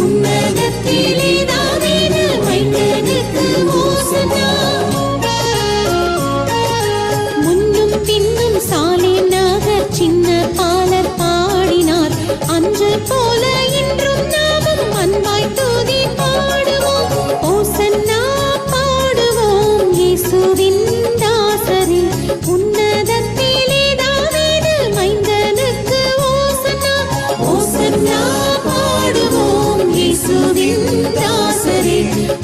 உன்னதத்திலே தாவீது மைந்தனுக்கு ஓசன்னா. முன்னும் பின்னும் சாலேம் நகர் சின்ன பாலர் பாடினார். அன்று போல இன்றும் நாமும் அன்பாய் துதி பாடுவோம். ஓசன்னா பாடுவோம் இயேசுவின் தாசரே. உன்னதத்திலே தாவீது மைந்தனுக்கு ஓசன்னா. ஓசன்னா பாடுவோம் இயேசுவின் தாசரே.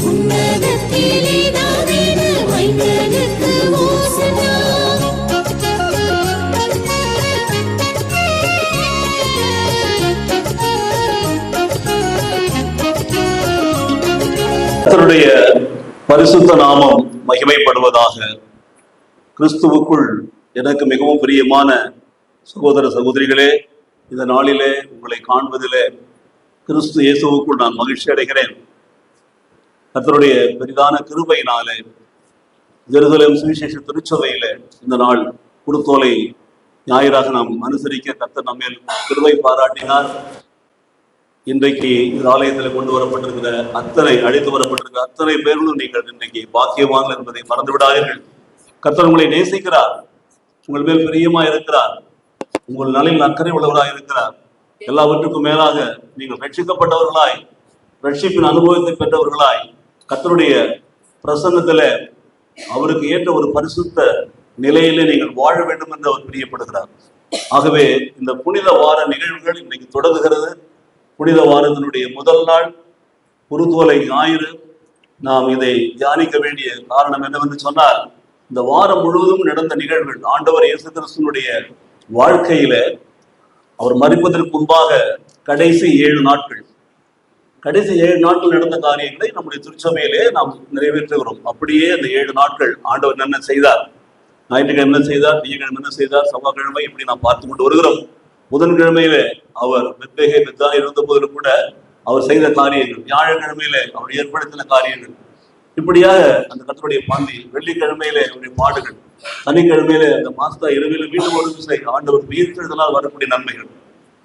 உன்னதத்திலே தாவீது மைந்தனுக்கு ஓசன்னா. கர்த்தருடைய பரிசுத்த நாமம் மகிமைப்படுவதாக. கிறிஸ்துவுக்குள் எனக்கு மிகவும் பிரியமான சகோதர சகோதரிகளே, இந்த நாளிலே உங்களை காண்பதிலே கிறிஸ்து இயேசுவுக்குள் நான் மகிழ்ச்சி அடைகிறேன். கர்த்தருடைய பெரிதான கிருபையினாலே ஜெருசலேம் சுவிசேஷ திருச்சபையிலே இந்த நாள் குருத்தோலை ஞாயிறாக நாம் அனுசரிக்க கர்த்தர் நம்மேல் கிருபை பாராட்டினார். இன்றைக்கு இந்த ஆலயத்தில் கொண்டு வரப்பட்டிருக்கிற அழைத்து வரப்பட்டிருக்கிற அத்தனை பேர்களும் நீங்கள் இன்றைக்கு பாக்கியவான்கள் என்பதை மறந்து விடாதீர்கள். கர்த்தர் உங்களை நேசிக்கிறார், உங்கள் மேல் பிரியமா இருக்கிறார், உங்கள் நலில் அக்கறை உள்ளவராய் இருக்கிறார். எல்லாவற்றுக்கும் மேலாக நீங்கள் ரட்சிக்கப்பட்டவர்களாய், ரட்சிப்பின் அனுபவத்தை பெற்றவர்களாய், கர்த்தருடைய பிரசன்னத்தில அவருக்கு ஏற்ற ஒரு பரிசுத்த நிலையிலே நீங்கள் வாழ வேண்டும் என்று அவர் பிரியப்படுகிறார். ஆகவே இந்த புனித வார நிகழ்வுகள் இன்னைக்கு தொடங்குகிறது. புனித வாரத்தினுடைய முதல் நாள் குருத்தோலை ஞாயிறு. நாம் இதை தியானிக்க வேண்டிய காரணம் என்னவென்று சொன்னால், இந்த வாரம் முழுவதும் நடந்த நிகழ்வுகள், ஆண்டவர் இயேசு கிறிஸ்துவினுடைய வாழ்க்கையில அவர் மரிப்பதற்கு முன்பாக கடைசி 7 நாட்கள் நடந்த காரியங்களை நம்முடைய திருச்சபையிலே நாம் நிறைவேற்றுகிறோம். அப்படியே அந்த 7 நாட்கள் ஆண்டவர் என்ன செய்தார், ஞாயிற்றுக்கிழமை என்ன செய்தார், திங்கட்கிழமை என்ன செய்தார், செவ்வாய்க்கிழமை இப்படி நாம் பார்த்து கொண்டு வருகிறோம். புதன்கிழமையில அவர் பெத்தானி இருந்த போதிலும் கூட அவர் செய்த காரியங்கள், வியாழக்கிழமையில அவர் ஏற்படுத்தின காரியங்கள், இப்படியாக அந்த கர்த்தருடைய பாந்தி, வெள்ளிக்கிழமையில அவருடைய பாடுகள், சனிக்கிழமையில அந்த மாஸ்தா இரவில மீண்டும் ஒரு விசை ஆண்டவர் உயிர்த்தெழுதலால் வரக்கூடிய நன்மைகள்,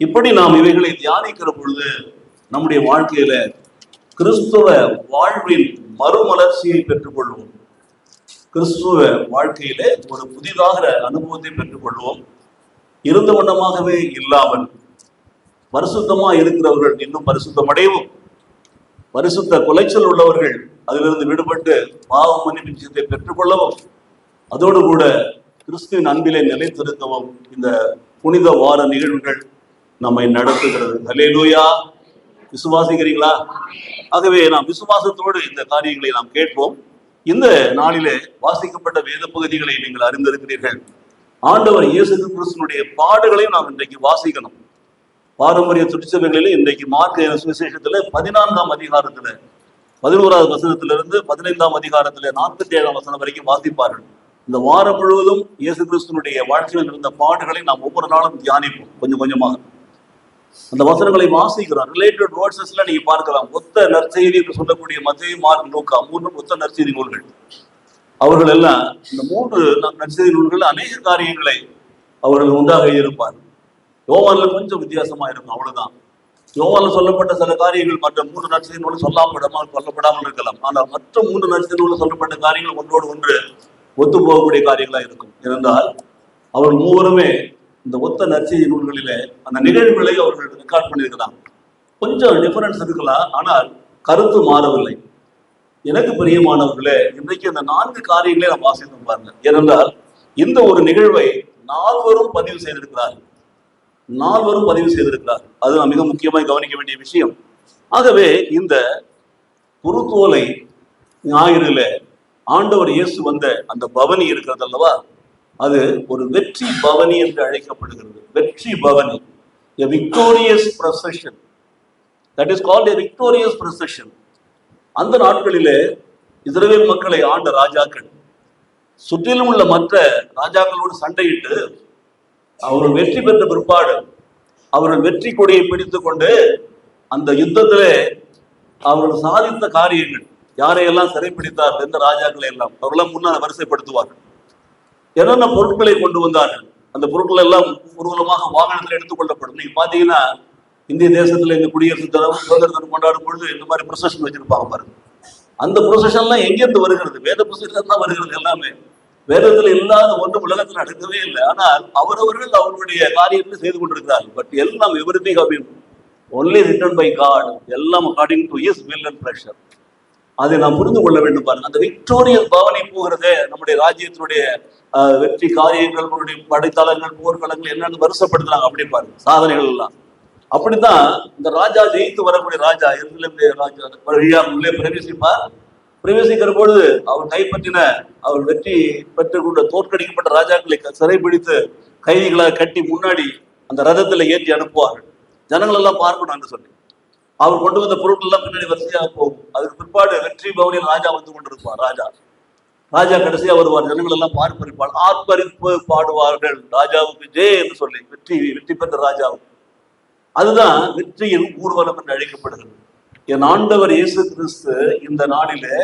இப்படி நாம் இவைகளை தியானிக்கிற பொழுது நம்முடைய வாழ்க்கையில கிறிஸ்துவ வாழ்வின் மறுமலர்ச்சியை பெற்றுக் கொள்வோம். கிறிஸ்துவ வாழ்க்கையில ஒரு புதிதாக அனுபவத்தை பெற்றுக் கொள்வோம். இருந்த வண்ணமாகவே இல்லாமல் பரிசுத்தமா இருக்கிறவர்கள் இன்னும் பரிசுத்தம் அடையவும், பரிசுத்த குலைச்சல் உள்ளவர்கள் அதிலிருந்து விடுபட்டு பாவ மன்னிப்பை பெற்றுக்கொள்ளவும், அதோடு கூட கிறிஸ்துவின் அன்பிலே நிலைத்திருக்கவும் இந்த புனித வார நிகழ்வுகள் நம்மை நடத்துகிறது. அல்லேலூயா! விசுவாசிக்கிறீங்களா? ஆகவே நாம் விசுவாசத்தோடு இந்த காரியங்களை நாம் கேட்போம். இந்த நாளிலே வாசிக்கப்பட்ட வேத பகுதிகளை நீங்கள் அறிந்திருக்கிறீர்கள். ஆண்டவர் இயேசு கிறிஸ்துவினுடைய பாடுகளையும் நாம் இன்றைக்கு வாசிக்கணும். பாரம்பரிய திருச்சபைகளிலே இன்றைக்கு மார்க்க சுவிசேஷத்துல 14ஆம் அதிகாரத்துல 11வது வசனத்திலிருந்து 15ஆம் அதிகாரத்துல 47ஆம் வசனம் வரைக்கும் வாசிப்பார்கள். இந்த வாரம் முழுவதும் இயேசு கிறிஸ்துவினுடைய வாழ்க்கையில் இருந்த பாடுகளை நாம் ஒவ்வொரு நாளும் தியானிப்போம். கொஞ்சம் கொஞ்சமாக அந்த வசனங்களை வாசிக்கிறோம். ரிலேட்டட் வேர்ட்ஸஸ்ல நீங்க பார்க்கலாம். ஒத்த நற்செய்தி என்று சொல்லக்கூடிய மத்தேயு, மார்க், லூக்கா 3 ஒத்த நற்செய்தி நூல்கள். அவர்கள் எல்லாம் இந்த 3 நற்செய்தி நூல்கள் அநேக காரியங்களை அவர்கள் உண்டாக இருப்பார். யோவான்ல கொஞ்சம் வித்தியாசமா இருக்கும், அவ்வளவுதான். யோவான்ல சொல்லப்பட்ட சில காரியங்கள் மற்ற 3 நற்செய்தி நூல் சொல்லப்படாமல் இருக்கலாம். ஆனால் மற்ற 3 நற்செய்தி நூல் சொல்லப்பட்ட காரியங்கள் ஒன்றோடு ஒன்று ஒத்து போகக்கூடிய காரியங்களா இருக்கும். ஏனென்றால் அவர் மூவருமே இந்த ஒத்த நற்செய்தி நூல்களிலே அந்த நிகழ்வுகளை அவர்கள் ரெக்கார்ட் பண்ணியிருக்கிறாங்க. கொஞ்சம் டிஃபரன்ஸ் இருக்கலாம், ஆனால் கருத்து மாறவில்லை. எனக்கு பிரியமானவர்களே, இன்றைக்கு அந்த 4 காரியங்களே நாம் வாசித்து பாருங்க. ஏனென்றால் இந்த ஒரு நிகழ்வை 4 பதிவு செய்திருக்கிறார். அது மிக முக்கியமாக கவனிக்க வேண்டிய விஷயம். ஆகவே இந்த குருத்தோலை ஞாயிறுல ஆண்டவர் இயேசு வந்த அந்த பவனி இருக்கிறது அல்லவா, அது ஒரு வெற்றி பவனி என்று அழைக்கப்படுகிறது. வெற்றி பவனி, a victorious procession, that is called a victorious procession. அந்த நாட்களிலே இஸ்ரவேல் மக்களை ஆண்ட ராஜாக்கள் சுற்றிலும் உள்ள மற்ற ராஜாக்களோடு சண்டையிட்டு அவர்கள் வெற்றி பெற்ற பிற்பாடு அவர்கள் வெற்றி கொடியை பிடித்துக் கொண்டு அந்த யுத்தத்திலே அவர்கள் சாதித்த காரியங்கள், யாரையெல்லாம் சிறைப்பிடித்தார், எந்த ராஜாக்களை எல்லாம் அவர்களெல்லாம் முன்னால் வரிசைப்படுத்துவார்கள். என்னென்ன பொருட்களை கொண்டு வந்தார்கள், அந்த பொருட்கள் எல்லாம் ஊர்வலமாக வாகனத்தில் எடுத்துக்கொள்ளப்படும். நீங்க பாத்தீங்கன்னா இந்திய தேசத்துல இந்த குடியரசு தினம் சுதந்திர தினம் கொண்டாடும் பொழுது இந்த மாதிரி ப்ரொசஷன் வச்சிருப்பாங்க பாருங்க. அந்த ப்ரொசஷன்லாம் எங்கிருந்து வருகிறது? வேத புத்தகத்துல தான் வருகிறது எல்லாமே. வேதத்துல இல்லாத ஒன்றும் உலகத்தில் நடக்கவே இல்லை. ஆனால் அவரவர்கள் அவருடைய காரியத்தை செய்து கொண்டிருக்கிறார்கள். பட் எல்லாம் everything have been only written by God, எல்லாம் according to his will and pleasure. அதை நாம் புரிந்து கொள்ள வேண்டும் பாருங்க. அந்த விக்டோரியல் பவனி போகிறதே நம்முடைய ராஜ்யத்தினுடைய வெற்றி காரியங்கள், நம்மளுடைய படைத்தளங்கள், போர்க்களங்கள் என்னன்னு வருஷப்படுத்துறாங்க. அப்படி பாருங்க சாதனைகள் எல்லாம். அப்படித்தான் இந்த ராஜா ஜெயித்து வரக்கூடிய ராஜா எருசலேமுடைய ராஜா வழியா உள்ளே பிரவேசிப்பார். பிரவேசிக்கிற பொழுது அவர் கைப்பற்றின, அவர் வெற்றி பெற்றுக்கொண்ட தோற்கடிக்கப்பட்ட ராஜாக்களை சிறைபிடித்து கைதிகளாக கட்டி முன்னாடி அந்த ரதத்துல ஏற்றி அனுப்புவார்கள். ஜனங்கள் எல்லாம் பார்க்கணும் என்று சொல்லி அவர் கொண்டு வந்த பொருட்கள் எல்லாம் பின்னாடி வரிசையாக போகும். அதுக்கு பிற்பாடு வெற்றி பவனில் ராஜா வந்து கொண்டிருப்பார். ராஜா கடைசியா வருவார். ஜனங்கள் எல்லாம் பார்ப்பரிப்பார், ஆர்ப்பரிப்பு பாடுவார்கள் ராஜாவுக்கு ஜெய் என்று சொல்லி, வெற்றி பெற்ற ராஜாவுக்கு. அதுதான் வெற்றியின் ஊர்வலம் என்று அழைக்கப்படுகிறது. என் ஆண்டவர் இயேசு கிறிஸ்து இந்த நாளிலே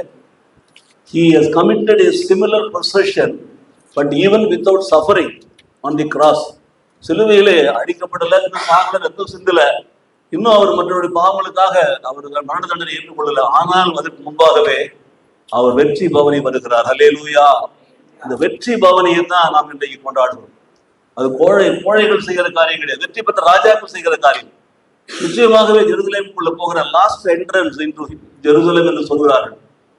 he has committed a similar procession but even without suffering on the cross. சிலுவையிலே அடிக்கப்படல, ரத்தம் சிந்தல, இன்னும் அவர் மற்றவருடைய பாவங்களுக்காக அவர் மரண தண்டனை ஏற்றுக்கொள்ளல. ஆனால் அதற்கு முன்பாகவே அவர் வெற்றி பவனி வருகிறார். ஹல்லேலூயா. இந்த வெற்றி பவனியை தான் நாம் இன்றைக்கு கொண்டாடுறோம். அது கோழைகள் செய்கிற காரியம் கிடையாது, வெற்றி பெற்ற ராஜாக்கள் செய்கிற காரியம். நிச்சயமாகவே ஜெருசலேமுக்குள்ள போகிற லாஸ்ட் என்ட்ரன்ஸ் இன்டு ஜெருசலேம் என்று சொல்கிறார்கள்.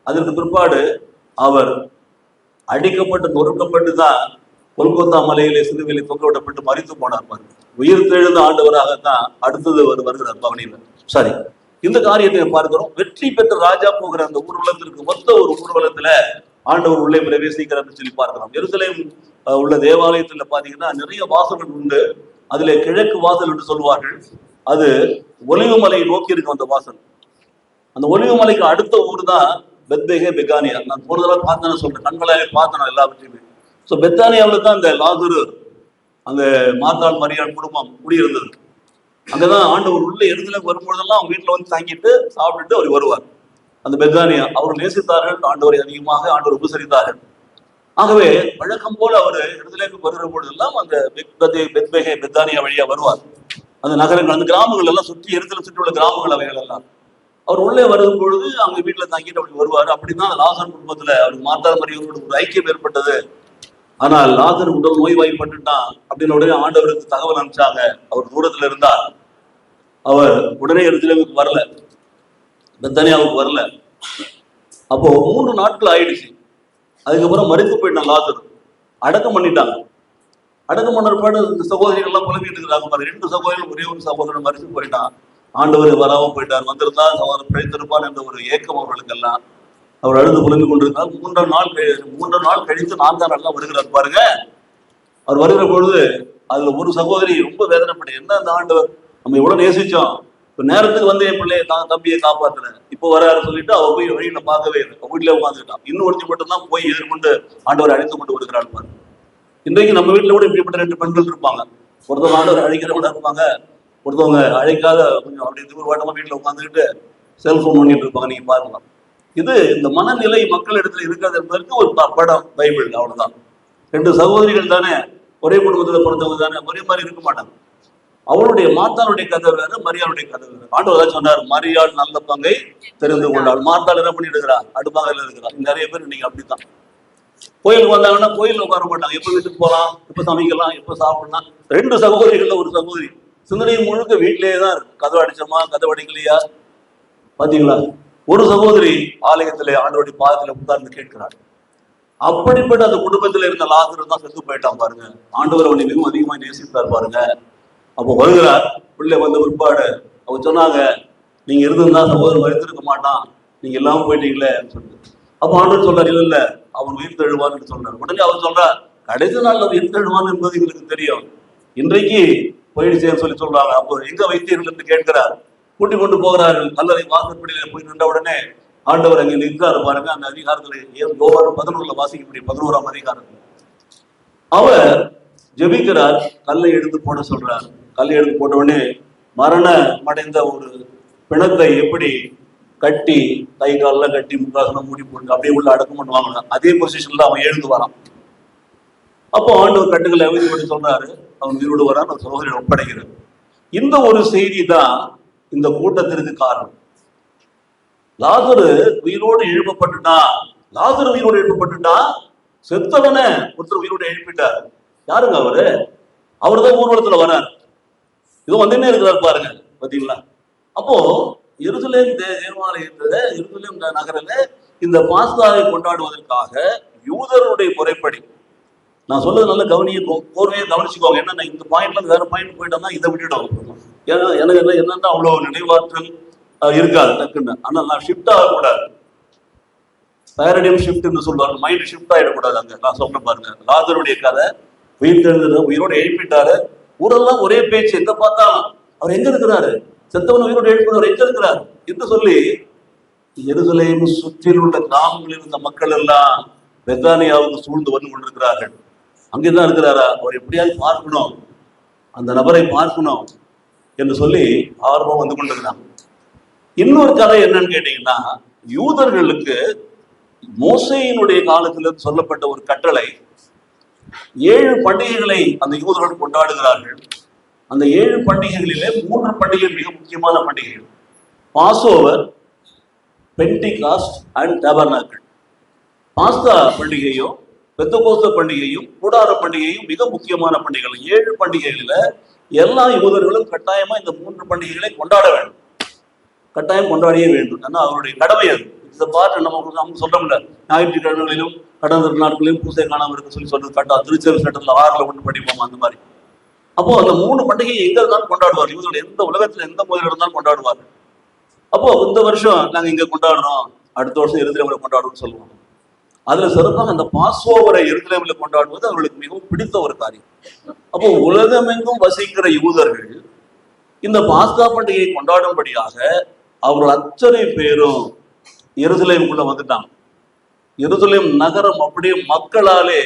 அதற்கு பிற்பாடு அவர் அடிக்கப்பட்டு நொறுக்கப்பட்டு தான் கொல்கத்தா மலையிலே சிலுவையிலே தொங்க விடப்பட்டு மரித்து போனார். உயிர் தெழுந்த ஆண்டவராகத்தான் அடுத்தது வருகிறார் பவனியில. சரி, இந்த காரியத்தை பார்க்கிறோம். வெற்றி பெற்ற ராஜா போகிற அந்த ஊர்வலத்திற்கு மொத்த ஒரு ஊர்வலத்துல ஆண்டவர் உள்ளே பிரவேசிக்கிறார் சொல்லி பார்க்கிறோம். எருசலேம் உள்ள தேவாலயத்துல பாத்தீங்கன்னா நிறைய வாசல்கள் உண்டு. அதுல கிழக்கு வாசல் என்று சொல்வார்கள். அது ஒலிவு மலையை நோக்கி இருக்கும் அந்த வாசல். அந்த ஒலிவு மலைக்கு அடுத்த ஊர் தான் பெத்பேகே பெத்தானியா. நான் போனதெல்லாம் பார்த்தேன்னு சொல்றேன், கண்களாலே பார்த்தேன் எல்லாவற்றையுமே. ஸோ பெத்தானியாவில் தான் அந்த லாசரு, அந்த மார்த்தாள் மரியாள் குடும்பம் குடியிருந்தது. அங்கதான் ஆண்டவர் உள்ள எருசலேம் வரும்பொழுதெல்லாம் அவங்க வீட்டுல வந்து தங்கிட்டு சாப்பிட்டுட்டு அவர் வருவார். அந்த பெத்தானியா அவர்கள் நேசித்தார்கள், ஆண்டவரை அதிகமாக ஆண்டவர் உபசரித்தார்கள். ஆகவே வழக்கம் போல அவர் எருசலேமுக்கு வருகிற பொழுதெல்லாம் அந்த பெத்பேகே பெத்தானியா வழியா வருவார். அந்த நகரங்கள், அந்த கிராமங்கள் எல்லாம் சுற்றி எருசலேம் சுற்றி உள்ள கிராமங்கள் அவைகள் எல்லாம் அவர் உள்ளே வரும் பொழுது அவங்க வீட்டுல தங்கிட்டு அப்படி வருவார். அப்படிதான் லாசர் குடும்பத்துல அவருக்கு மார்த்தாள் மரியாளோட ஒரு ஐக்கியம் ஏற்பட்டது. ஆனால் லாசர் உடல் நோய்வாய்ப்பட்டுட்டான் அப்படின்னு உடனே ஆண்டவருக்கு தகவல் அனுப்பிச்சாங்க. அவர் தூரத்துல இருந்தார். அவர் உடனே எருசலேமுக்கு வரல, பெத்தானியாவுக்கு வரல. அப்போ 3 நாட்கள் ஆயிடுச்சு. அதுக்கப்புறம் மரித்து போயிட்டான் லாசர். அடக்கம் பண்ணிட்டாங்க. அடக்கம் பண்ண பாடு இந்த சகோதரிகள் எல்லாம் புலம்பிட்டு இருக்கிறாங்க. 2 சகோதரிகள் ஒரே ஒரு சகோதரன் மரித்து போயிட்டான். ஆண்டவர் வராம போயிட்டார், வந்திருந்தா அவர் பிழைத்திருப்பார் என்ற ஒரு ஏக்கம் அவர்களுக்கெல்லாம். அவர் அழுது புலம்பிக் கொண்டிருந்தால் 3 நாள் கழித்து 4ஆம் நாள் வருகிறார் பாருங்க. அவர் வருகிற பொழுது அதுல ஒரு சகோதரி ரொம்ப வேதனைப்பட்டு, என்ன அந்த ஆண்டவர் நம்ம எவ்வளவு நேசிச்சோம், இப்ப நேரத்துக்கு வந்து என் பிள்ளைய தம்பியை காப்பாத்துல, இப்போ வராரு சொல்லிட்டு அவர் போய் வழியில பார்க்கவே இல்லை, வீட்டுல உட்காந்துக்கிட்டான். இன்னும் ஒருத்தி மட்டும்தான் போய் எதிர்கொண்டு ஆண்டவர் அழைத்து கொண்டு வருகிறாள் பாருங்க. இன்றைக்கு நம்ம வீட்டுல கூட இப்படிப்பட்ட 2 பெண்கள் இருப்பாங்க. ஒருத்தவங்க ஆண்டவர் அழைக்கிறவங்க இருப்பாங்க, ஒருத்தவங்க அழைக்காத கொஞ்சம் அப்படி தூர்வாட்டமா வீட்டுல உட்காந்துக்கிட்டு செல்போன் பண்ணிட்டு இருப்பாங்க. நீங்க பார்க்கலாம். இது இந்த மனநிலை மக்கள் இடத்துல இருக்கிறது என்பதற்கு ஒரு படம் பைபிள். அவ்வளவுதான். 2 சகோதரிகள் தானே, ஒரே குடும்பத்துல பிறந்தவங்க தானே, ஒரே மாதிரி இருக்க மாட்டாங்க. அவளுடைய மார்த்தாளுடைய கதை வேற, மரியாளுடைய கதை வேற. ஆண்டவர் தான் சொன்னார், மரியாள் நல்ல பங்கை தெரிந்து கொண்டாள். மார்த்தாள் என்ன பண்ணிட்டு இருக்கிறா, அடுப்பாங்கல இருக்கிறா. நிறைய பேர் இன்னைக்கு அப்படித்தான். கோயிலுக்கு வந்தாங்கன்னா கோயில்ல உட்கார மாட்டாங்க. எப்ப வீட்டுக்கு போகலாம், எப்ப சமைக்கலாம், எப்ப சாப்பிடலாம். 2 சகோதரிகள்ல ஒரு சகோதரி சிந்தனை முழுக்க வீட்டிலேயே தான் இருக்கு. கதவை அடிச்சோமா, கதவை அடிக்கலையா, பாத்தீங்களா? ஒரு சகோதரி ஆலயத்திலே ஆண்டவருடைய பாதத்துல உட்கார்ந்து கேட்கிறார். அப்படிப்பட்ட அந்த குடும்பத்துல இருந்த லாசர் தான் செத்து போயிட்டான் பாருங்க. ஆண்டவர் அவனை மிகவும் அதிகமா நேசித்தார் பாருங்க. அப்போ வருகிறார். பிள்ளை வந்த பிற்பாடு அவங்க சொன்னாங்க, நீங்க இருந்திருந்தா சகோதரன் மறித்திருக்க மாட்டான், நீங்க எல்லாம் போயிட்டீங்களே சொல்லிட்டு. அப்போ ஆண்டவர் சொல்றாரு, இல்ல அவன் உயிர் தெழுவான்னு சொல்றாரு. உடனே அவர் சொல்றார், கடைசி நாள் உயிர் தெழுவான் என்பது எங்களுக்கு தெரியும், இன்றைக்கு போயிடுச்சேன்னு சொல்லி சொல்றாங்க. அப்போ எங்க வைத்தீர்கள் என்று கேட்கிறார். கூட்டி கொண்டு போகிறார்கள். கல்லறை வாசற்படியில போய் நின்ற உடனே ஆண்டவர் அங்கே நிற்கிறாரு பாருங்க. அந்த அதிகாரத்துல யோவான் 11 வாசிக்கப்படி 11ஆம் அதிகாரத்துல அவர் ஜெபிக்கிறார். கல்லை எடுத்து போட சொல்றார். கல்லை எடுத்து போட்ட உடனே மரணம் அடைந்த ஒரு பிணத்தை எப்படி கட்டி கை காலெல்லாம் கட்டி முக்காசனம் மூடி போட்டு அப்படியே உள்ள அடக்கம் பண்ணுவாங்க, அதே பொசிஷன்ல அவன் எழுந்து வரான். அப்போ ஆண்டவர் கட்டுகளை அவிழ்த்து சொல்றாரு, அவன் உயிரோடு வரான். அவன் சகோதரன் ஒப்படைக்கிறார். இந்த ஒரு செய்தி தான் இந்த கூட்டத்திற்கு காரணம். லாசரு உயிரோடு எழுப்பப்பட்டுட்டான். லாசரு உயிரோடு எழுப்பப்பட்டுட்டான். செத்தவனை ஒருத்தர் உயிரோடு எழுப்பிட்டார். யாருங்க அவரு? அவர் தான் ஊர்வலத்துல வரார். இது வந்துன்னே இருக்கிறார் பாருங்க, பாத்தீங்களா? அப்போ எருசலேம் தேவாலயத்துல, எருசலேம் நகரில இந்த பாஸ்காவை கொண்டாடுவதற்காக யூதருடைய முறைப்படி, நான் சொல்றது நல்ல கோர்வையை கவனிச்சுக்கோங்க. என்ன இந்த பாயிண்ட்ல இருந்து வேற பாயிண்ட் போயிட்டோம்னா இதை விட்டுடும். ஏன்னா எனக்கு என்னன்னா அவ்வளவு நினைவாற்றல் இருக்காது டக்குன்னு. ஆனா நான் ஷிஃப்ட் ஆகக்கூடாது. பேரடியம் ஷிஃப்ட்னு சொல்லுவாங்க. மைண்ட் ஷிஃப்ட் ஆயிடக்கூடாது. அங்க நான் சொல்றேன் பாருங்க, லாசருடைய கதை, உயிர் தெழுந்தது, உயிரோடு எழுப்பிட்டாரு. ஊரெல்லாம் ஒரே பேச்சு, எங்க பார்த்தாலும் அவர் எங்க இருக்கிறாரு, செத்தவன் உயிரோடு எழுப்பினவர் எங்க இருக்கிறார் என்று சொல்லி எருசலேம் சுற்றில் உள்ள கிராமங்களில் இருந்த மக்கள் எல்லாம் பெத்தானியாவுக்கு சூழ்ந்து வந்து கொண்டிருக்கிறார்கள். அங்கேதான் இருக்கிறாரா, அவர் எப்படியாவது பார்க்கணும், அந்த நபரை பார்க்கணும் என்று சொல்லி ஆர்வம் வந்து கொண்டிருக்கிறாங்க. இன்னொரு கதை என்னன்னு கேட்டீங்கன்னா, யூதர்களுக்கு மோசேயினுடைய காலத்தில் சொல்லப்பட்ட ஒரு கட்டளை, 7 பண்டிகைகளை அந்த யூதர்கள் கொண்டாடுகிறார்கள். அந்த 7 பண்டிகைகளிலே 3 பண்டிகைகள் மிக முக்கியமான பண்டிகைகள். Passover, Pentecost and Tabernacle. பாஸ்கா பண்டிகையும் பெந்தகோஸ்தே பண்டிகையும் கூடார பண்டிகையும் மிக முக்கியமான பண்டிகைகள். 7 பண்டிகைகளில எல்லா யூதர்களும் கட்டாயமா இந்த 3 பண்டிகைகளை கொண்டாட வேண்டும். கட்டாயம் கொண்டாடியே வேண்டும். ஏன்னா அவருடைய கடமை அது. இந்த பாட்டு நம்ம சொல்றோம்ல, ஞாயிற்றுக்கிழமைகளிலும் கடந்த நாட்களிலும் பூசை காணாமல் இருக்க சொல்லி சொல்றது கட்டா. திருச்செவி சட்டத்தில் 6ல் ஒன்று படிப்போம் அந்த மாதிரி. அப்போ அந்த 3 பண்டிகையை எங்க இருந்தாலும் கொண்டாடுவார். யூதர்கள் எந்த உலகத்துல எந்த மூலையில் இருந்தாலும் கொண்டாடுவார். அப்போ இந்த வருஷம் நாங்க இங்க கொண்டாடுறோம், அடுத்த வருஷம் எருசலேம்ல கொண்டாடுவோம்னு சொல்லுவோம். அதுல சிறப்பாக அந்த பாஸ்ஓவரை எருசலேம்ல கொண்டாடுவது அவர்களுக்கு மிகவும் பிடித்த ஒரு காரியம். அப்போ உலகமெங்கும் வசிக்கிற யூதர்கள் இந்த பாஸ்கா பண்டிகையை கொண்டாடும்படியாக அவர்கள் அத்தனை பேரும் எருசலேமுக்குள்ள வந்துட்டாங்க. எருசலேம் நகரம் அப்படியே மக்களாலே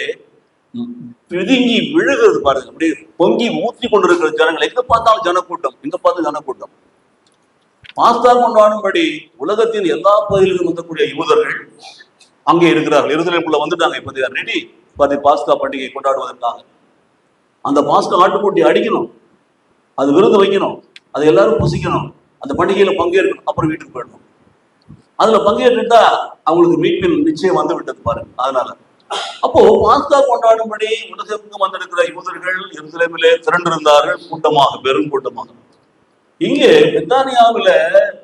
பிதுங்கி விழுகிறது பாருங்க. அப்படியே பொங்கி ஊற்றி கொண்டிருக்கிற ஜனங்கள், எங்க பார்த்தாலும் ஜனக்கூட்டம், எங்க பார்த்து ஜனக்கூட்டம். பாஸ்கா கொண்டாடும்படி உலகத்தின் எல்லா பகுதிகளிலும் வந்தக்கூடிய யூதர்கள் அங்கே இருக்கிறார்கள். எருசலேமுக்குள்ள வந்துட்டாங்க. இப்ப ரெடி பாஸ்கா பண்டிகை கொண்டாடுவதற்காக. அந்த பாஸ்கா ஆட்டுக்குட்டி அடிக்கணும், அது விருந்து வைக்கணும், அதை எல்லாரும் புசிக்கணும், அந்த பண்டிகையில பங்கேற்கணும், அப்புறம் வீட்டுக்கு போயிடணும். அதுல பங்கேற்றுட்டா அவங்களுக்கு மீட்பின் நிச்சயம் வந்து விட்டது பாருங்க. அதனால அப்போ பாஸ்கா கொண்டாடும்படி உலகத்துக்கு வந்திருக்கிற யூதர்கள் எருசலேமிலே திரண்டிருந்தார்கள், கூட்டமாக, பெரும் கூட்டமாக. இங்கே பெத்தானியாவில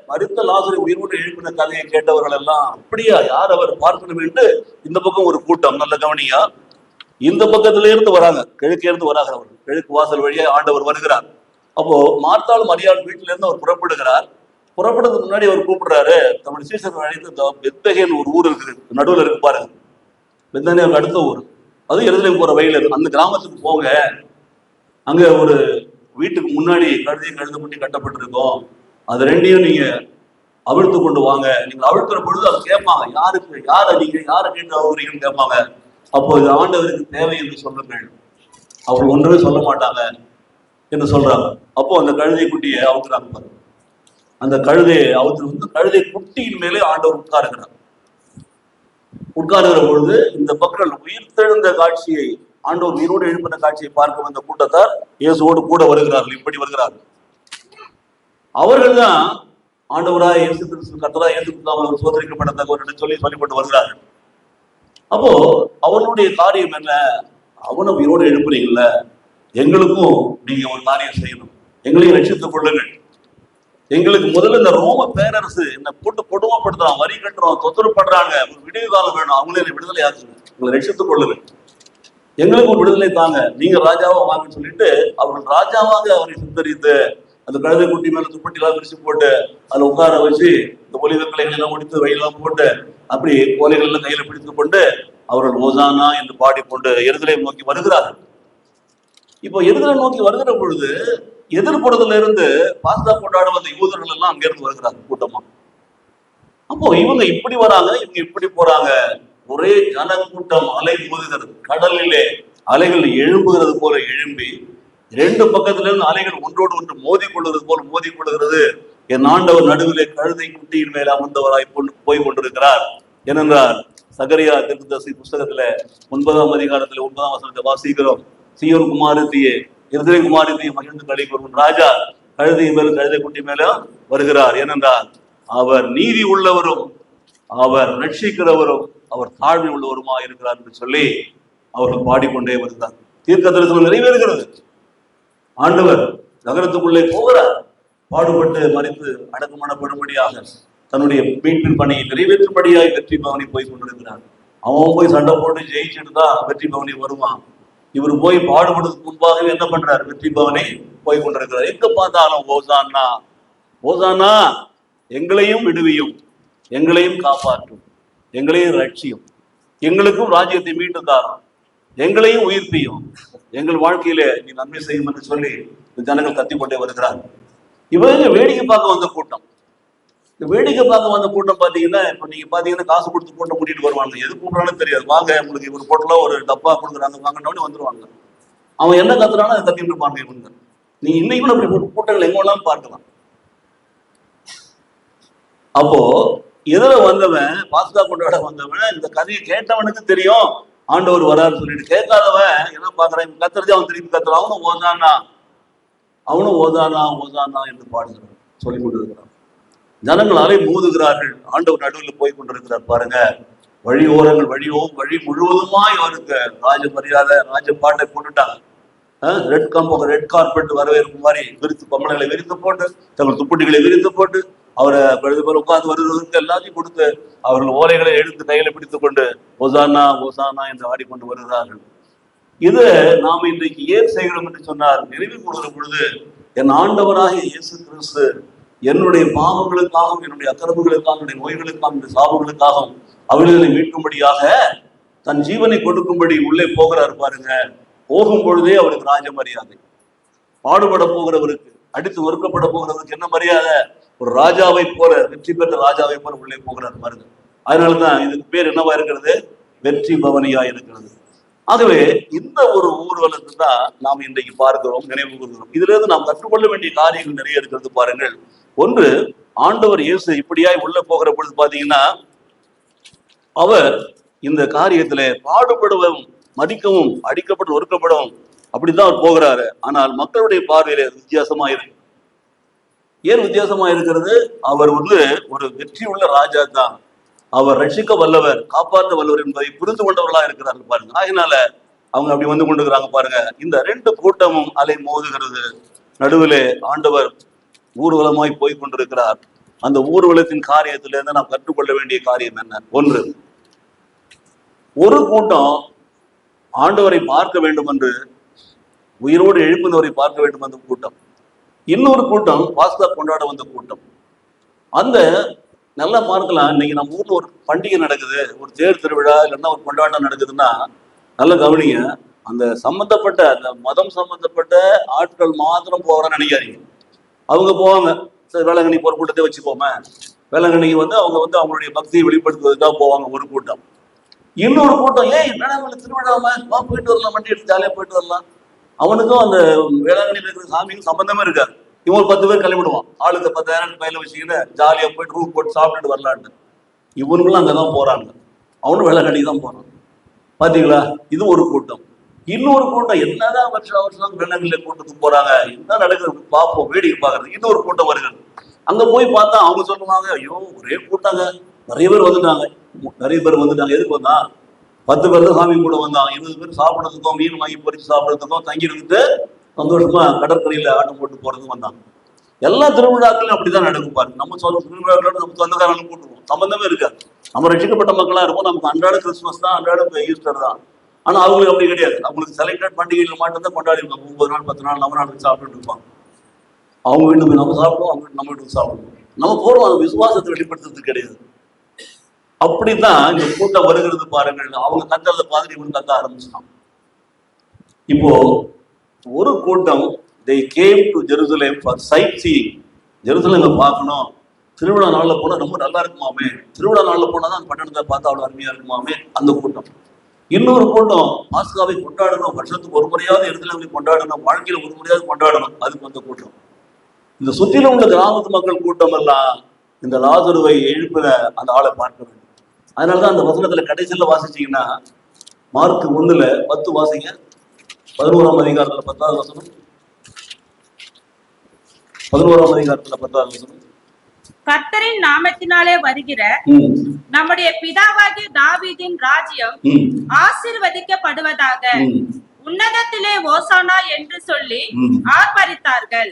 மரித்த லாசரை உயிரோடு எழுப்பின கதையை கேட்டவர்கள் எல்லாம், அப்படியா, யார் அவர், பார்க்கணும் என்று இந்த பக்கம் ஒரு கூட்டம். நல்ல கவனியா, இந்த பக்கத்துல இருந்து வராங்க, கிழக்கே இருந்து வராங்க. அவர் கிழக்கு வாசல் வழியா ஆண்டவர் வருகிறார். அப்போ மார்த்தாள் மரியாள் வீட்டில இருந்து அவர் புறப்படுகிறார். புறப்படுறதுக்கு முன்னாடி அவர் கூப்பிடுறாரு, தம்முடைய சீசர்கள் அழைத்து, பெத்லகேம் ஒரு ஊர் இருக்குது, நடுவில் இருக்கு பாருங்க, பெத்தானியாவுக்கு அடுத்த ஊர், அது எருசலேம் போற வழியில இருக்கு. அந்த கிராமத்துக்கு போங்க, அங்க ஒரு வீட்டுக்கு முன்னாடி கழுதை முட்டி கட்டப்பட்டிருக்கோம், அது 2ஐயும் நீங்க அவிழ்த்து கொண்டு வாங்க. நீங்க அவிழ்க்கிற பொழுது அதை கேட்பாங்க, யாருக்கு, யாரை நீங்க யாரை கேட்டு அவுறீங்கன்னு கேட்பாங்க. அப்போ இது ஆண்டவருக்கு தேவை என்று சொல்லுங்கள். அவங்க ஒன்றுமே சொல்ல மாட்டாங்க என்று சொல்றாங்க. அப்போ அந்த கழுதை குட்டியை அவுக்குறாங்க பாருங்க. அந்த கழுதையை அவுத்து வந்து கழுதை குட்டியின் மேலே ஆண்டவர் உட்காருகிறார். உட்காருகிற பொழுது இந்த மக்கள் உயிர்த்தெழுந்த காட்சியை, ஆண்டவர் உயிரோடு எழுப்பின காட்சியை பார்க்க வந்த கூட்டத்தார் இயேசுவோடு கூட வருகிறார்கள். இப்படி வருகிறார்கள். அவர்கள் தான் ஆண்டவராய் இயேசு கிறிஸ்து, கர்த்தராய் இயேசு கிறிஸ்து அவர்கள் சோதரிக்கப்பட்டவர் என்று சொல்லிப்பட்டு வருகிறார்கள். அப்போ அவர்களுடைய காரியம் என்ன? அவனை உயிரோடு எழுப்புறீங்கல்ல, எங்களுக்கும் நீங்க ஒரு காரியம் செய்யணும், எங்களையும் ரட்சித்துக் கொள்ளுங்கள். எங்களுக்கு முதல்ல இந்த ரோம பேரரசு என்னை போட்டு கொடுமைப்படுத்துறான், வரி கட்டுறோம், தொந்தரவு பண்றாங்க, ஒரு விடுவி காலம் வேணும், அவங்களே விடுதலை ஆச்சுங்க, உங்களை ரட்சித்துக் கொள்ளுங்கள், எங்களுக்கு ஒரு விடுதலை தாங்க, நீங்க ராஜாவா வாங்கன்னு சொல்லிட்டு அவர்கள் ராஜாவாக அவரை சித்தரித்து அந்த கழுதை குட்டி மேல துப்பட்டிலாம் விரிச்சு போட்டு அதுல உட்கார வச்சு இந்த ஒலிவ கிளைகள் எல்லாம் முடித்து வயலாம் போட்டு அப்படி கோலைகள் எல்லாம் கையில பிடித்து கொண்டு அவர்கள் ஓசானா என்று பாடிக்கொண்டு எருசலேம் நோக்கி வருகிறார்கள். இப்போ எருசலேம் நோக்கி வருகிற பொழுது எதிர்ப்புறத்துல இருந்து பாஸ்கா கொண்டாடும் அந்த யூதர்கள் எல்லாம் அங்க இருந்து வருகிறாங்க கூட்டமா. அப்போ இவங்க இப்படி வராங்க, இவங்க இப்படி போறாங்க, ஒரே ஜனக்கூட்டம் அலை மோதுகிறது. கடலிலே அலைகள் எழும்புகிறது போல எழும்பி 2 பக்கத்துல இருந்து அலைகள் ஒன்றோடு ஒன்று மோதி கொள்வது போல மோதி கொள்கிறது. என் ஆண்டவர் நடுவிலே கழுதை குட்டியின் மேல அமர்ந்தவராய் போய் கொண்டிருக்கிறார் ஏனென்றால் சகரியா தீர்க்கதரிசி புஸ்தகத்துல 9ஆம் அதிகாரத்துல 9ஆம் வசனத்தை வாசிக்கிறோம். சீயோன் குமாரத்தியே, எருசலேம் குமாரத்தியே, மகிழ்ந்து களி கூறும் ராஜா கழுதை குட்டி மேல வருகிறார். ஏனென்றால் அவர் நீதி உள்ளவரும் அவர் ரட்சிக்கிறவரும் அவர் தாழ்மை உள்ளவருமா இருக்கிறார் என்று சொல்லி அவர்கள் பாடிக்கொண்டே வருகிறார். தீர்க்க தரிசனம் நிறைவேறுகிறது. ஆண்டவர் நகரத்துக்குள்ளே போகிறார். பாடுபட்டு மறித்து அடக்கமானப்படும்படியாக தன்னுடைய மீட்பின் பணியை நிறைவேற்றும்படியாக வெற்றி பவனி போய் கொண்டிருக்கிறார். அவன் போய் சண்டை போட்டு ஜெயிச்சுட்டு தான் வெற்றி பவனி வருவான். இவர் போய் பாடுபடுறதுக்கு முன்பாகவே என்ன பண்றாரு? வெற்றி பவனி போய் கொண்டிருக்கிறார். எங்க பார்த்தாலும் ஓசானா ஓசானா, எங்களையும் விடுவியும், எங்களையும் காப்பாற்றும், எங்களையும் ரட்சியும், எங்களுக்கும் ராஜ்யத்தை மீட்டு தாரும், எங்களையும் உயிர்ப்பியும், எங்கள் வாழ்க்கையில நீ நன்மை செய்யும் என்று சொல்லி ஜனங்கள் கத்திக்கொண்டே வருகிறார். இவங்க வேடிக்கை பார்க்க வந்த கூட்டம். வேடிக்கை பார்க்க வந்த கூட்டம் பாத்தீங்கன்னா, இப்ப நீங்க பாத்தீங்கன்னா காசு கொடுத்து கூட்டம் கூட்டிட்டு வருவாங்க. எது கூட்டுறாலும் தெரியாது. வாங்க உங்களுக்கு ஒரு பொட்டல ஒரு டப்பா கொடுக்குறாங்க, வாங்கினோடனே வந்துருவாங்க. அவன் என்ன கத்துறானோ அதை கத்திட்டு இருப்பாங்க இவங்க. நீ இன்னைக்கு அப்படி கூட்டங்கள் எங்கெல்லாம் பார்க்கலாம். அப்போ எதிர வந்தவன், பாஸ்தா கொண்டாட வந்தவன், இந்த கதையை கேட்டவனுக்கு தெரியும் ஆண்டவர் வரான்னு சொல்லிட்டு. கேட்காதவன் என்ன பாக்குறான்? கத்துறது அவன் திருப்பி கத்துறான். அவனும் ஓதானா என்று பாடுகிறான், சொல்லிக் கொண்டிருக்கிறான். ஜனங்களாலே மோதுகிறார்கள். ஆண்டவர் நடுவில் போய் கொண்டிருக்கிறார் பாருங்க. வழி ஓரங்கள் வழி முழுவதுமாய் அவருக்கு ராஜ மரியாதை, ராஜ பாட்டை போட்டுட்டாங்க. ரெட் கார்பெட் வரவேற்பு மாதிரி விரித்து, பொம்மலைகளை விரித்து போட்டு, தங்கள் துப்பட்டிகளை விரித்து போட்டு, அவரை உட்கார்ந்து வருவதற்கு எல்லாத்தையும் கொடுத்து, அவர்கள் ஓலைகளை எடுத்து கையில பிடித்துக் கொண்டு ஓசானா ஓசானா என்று ஆடிக்கொண்டு வருகிறார்கள். இது நாம இன்றைக்கு ஏன் செய்கிறோம் என்று சொன்னார், நினைவு கூறுகிற பொழுது, என் ஆண்டவராகிய இயேசு கிறிஸ்து என்னுடைய பாவங்களுக்காகவும், என்னுடைய அக்கிரமங்களுக்காகவும், என்னுடைய நோய்களுக்காகவும், என்னுடைய சாபங்களுக்காகவும் அவர்களை மீட்கும்படியாக தன் ஜீவனை கொடுக்கும்படி உள்ளே போகிறார் பாருங்க. போகும் பொழுதே அவருக்கு ராஜ மரியாதை. பாடுபட போகிறவருக்கு, அடித்து ஒருக்கப்பட போகிறவருக்கு என்ன மரியாதை? ஒரு ராஜாவை போல, வெற்றி பெற்ற ராஜாவை போல உள்ளே போகிறார் பாருங்க. அதனாலதான் இதுக்கு பேர் என்னவா இருக்கிறது? வெற்றி பவனியா இருக்கிறது. ஆகவே இந்த ஒரு ஊர்வலத்தை தான் நாம் இன்றைக்கு பார்க்கிறோம், நினைவு கூறுகிறோம். இதுல இருந்து நாம் கற்றுக்கொள்ள வேண்டிய காரியங்கள் நிறைய இருக்கிறது பாருங்கள். ஒன்று, ஆண்டவர் இயேசு இப்படியாய் உள்ள போகிற பொழுது பாத்தீங்கன்னா, அவர் இந்த காரியத்திலே பாடுபடுவதும், மதிக்கவும், அடிக்கப்பட்டு ஒடுக்கப்படவும் அப்படித்தான் அவர் போகிறாரு. ஆனால் மக்களுடைய பார்வையில வித்தியாசமா இருக்கு. ஏன் வித்தியாசமா இருக்கிறது? அவர் ஒரு வெற்றி உள்ள ராஜா தான். அவர் ரட்சிக்க வல்லவர், காப்பாற்ற வல்லவர் என்பதை புரிந்து கொண்டவர்களா இருக்கிறார்கள் பாருங்க. அதனால அவங்க அப்படி வந்து கொண்டிருக்கிறாங்க பாருங்க. இந்த ரெண்டு கூட்டமும் அலை மோதுகிறது. நடுவிலே ஆண்டவர் ஊர்வலமாய் போய் கொண்டிருக்கிறார். அந்த ஊர்வலத்தின் காரியத்திலிருந்து நாம் கற்றுக்கொள்ள வேண்டிய காரியம் என்ன? ஒன்று, ஒரு கூட்டம் ஆண்டவரை பார்க்க வேண்டும் என்று, உயிரோடு எழுப்பினவரை பார்க்க வேண்டும் என்ற கூட்டம். இன்னொரு கூட்டம் பாஸ்தா கொண்டாட வந்த கூட்டம். அந்த நல்லா பார்க்கலாம். இன்னைக்கு நம்ம ஊர்ல ஒரு பண்டிகை நடக்குது, ஒரு தேர் திருவிழா இல்லைன்னா ஒரு கொண்டாட்டம் நடக்குதுன்னா நல்ல கவனிங்க. அந்த சம்பந்தப்பட்ட, அந்த மதம் சம்பந்தப்பட்ட ஆட்கள் மாத்திரம் போகிறான்னு நினைக்காதீங்க. அவங்க போவாங்க, சரி வேளாங்கண்ணி போற கூட்டத்தை வச்சுப்போமே, வேளாங்கண்ணிக்கு அவங்க அவங்களுடைய பக்தியை வெளிப்படுத்துவதற்காக போவாங்க ஒரு கூட்டம். இன்னொரு கூட்டம், வேளாங்கண்ணி திருவிழாம போயிட்டு வரலாம், வண்டி எடுத்து ஜாலியா போயிட்டு வரலாம். அவனுக்கும் அந்த வேளாங்கண்ணியில் இருக்கிற சாமிக்கும் சம்பந்தமே இருக்காது. இவங்க 10 பேர் கிளம்பிடுவான், ஆளுக்கு 10,000 பையில வச்சுக்கிட்டு ஜாலியா போயிட்டு ரூம் போட்டு சாப்பிட்டுட்டு வரலான்னு. இவனுங்களும் அங்கதான் போறாங்க, அவனும் வேளாங்கண்ணி தான் போறான். பாத்தீங்களா? இது ஒரு கூட்டம். இன்னொரு கூட்டம், என்னதான் வருஷம் வேளாங்கண்ணில கூட்டத்துக்கு போறாங்க, என்ன நடக்குது பார்ப்போம், வேடிக்கை பார்க்கறது. இன்னொரு கூட்டம் வருகிறது. அங்க போய் பார்த்தா அவங்க சொல்லுவாங்க, ஐயோ ஒரே கூட்டாங்க, நிறைய பேர் வந்துட்டாங்க. எதுக்கு வந்தா? 10 பேர் தான் சாமி கூட வந்தாங்க. 20 பேர் சாப்பிடறதுக்கும், மீன் வாங்கி பொறிச்சு சாப்பிடறதுக்கும், தங்கி இருந்துட்டு சந்தோஷமா கடற்கரையில ஆட்டம் போட்டு போறதுக்கு வந்தாங்க. எல்லா திருவிழாக்களும் அப்படிதான் நடக்கும் பாருங்க. நம்ம திருவிழாக்களோட நம்ம சொந்தக்காரங்களும் கூட்டுவோம், சம்பந்தமே இருக்காது. நம்ம ரசிக்கப்பட்ட மக்களா இருப்போம், நமக்கு அன்றாட கிறிஸ்துமஸ் தான், அன்றாட ஈஸ்டர் தான். ஆனா அவங்களுக்கு அப்படி கிடையாது. அவங்களுக்கு செலக்டட் பண்டிகைகள் மட்டும்தான் கொண்டாடி இருப்பாங்க. 9 நாள் 10 நாள் 4 நாள் சாப்பிட்டு இருப்பாங்க. அவங்க வீட்டுக்கு நம்ம சாப்பிடுவோம், அவங்க நம்ம வீட்டுக்கு சாப்பிடுவோம். நம்ம போறோம், அந்த விசுவாசத்தை வெளிப்படுத்துறது கிடையாது. அப்படித்தான் இந்த கூட்டம் வருகிறது பாருங்கள். அவங்க கத்துறத பார்த்துட்டு இவங்க கத்த ஆரம்பிச்சான். இப்போ ஒரு கூட்டம், they came to Jerusalem for sightseeing. ஜெருசலேமை பார்க்கணும், திருவிழா நாள்ல போனா ரொம்ப நல்லா இருக்குமாமே, திருவிழா நாள்ல போனாதான் பட்டணத்தை பார்த்தா அவ்வளவு அருமையா இருக்குமாமே, அந்த கூட்டம். இன்னொரு கூட்டம், பாஸ்காவை கொண்டாடணும், வருஷத்துக்கு ஒரு முறையாவது எருசலேமை கொண்டாடணும், வாழ்க்கையில ஒரு முறையாவது கொண்டாடணும், அதுக்கு வந்த கூட்டம். இந்த சுற்றிலும் உள்ள கிராமத்து மக்கள் கூட்டம் எல்லாம் இந்த லாசருவை எழுப்புற அந்த ஆளை பார்க்க வேண்டும். அதனாலதான் அந்த வசனத்துல கடைசியில வாசிச்சீங்கன்னா, மார்க் 1:10 வாசிங்க, 11ஆம் அதிகாரத்துல 10வது வசனம். 11ஆம் அதிகாரத்துல 10வது வசனம். கர்த்தரின் நாமத்தினாலே வருகிற நம்முடைய பிதாவாகிய தாவீதின் ராஜ்யம் ஆசீர்வதிக்கப்படுவதாக, உன்னதத்திலே ஓசானா என்று சொல்லி ஆர்ப்பரித்தார்கள்.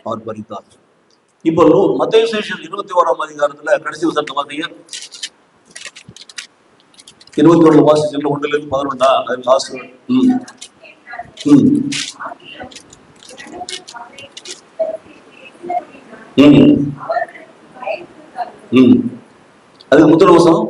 இப்போ மத்தேயு சுவிசேஷம் 21ஆம் அதிகாரத்துல கடைசி வசனத்தை பாத்தீங்க. 21 வாசிச்சல 1 ல இருந்து 11 அது லாஸ்ட். அது முதல் வசனம்.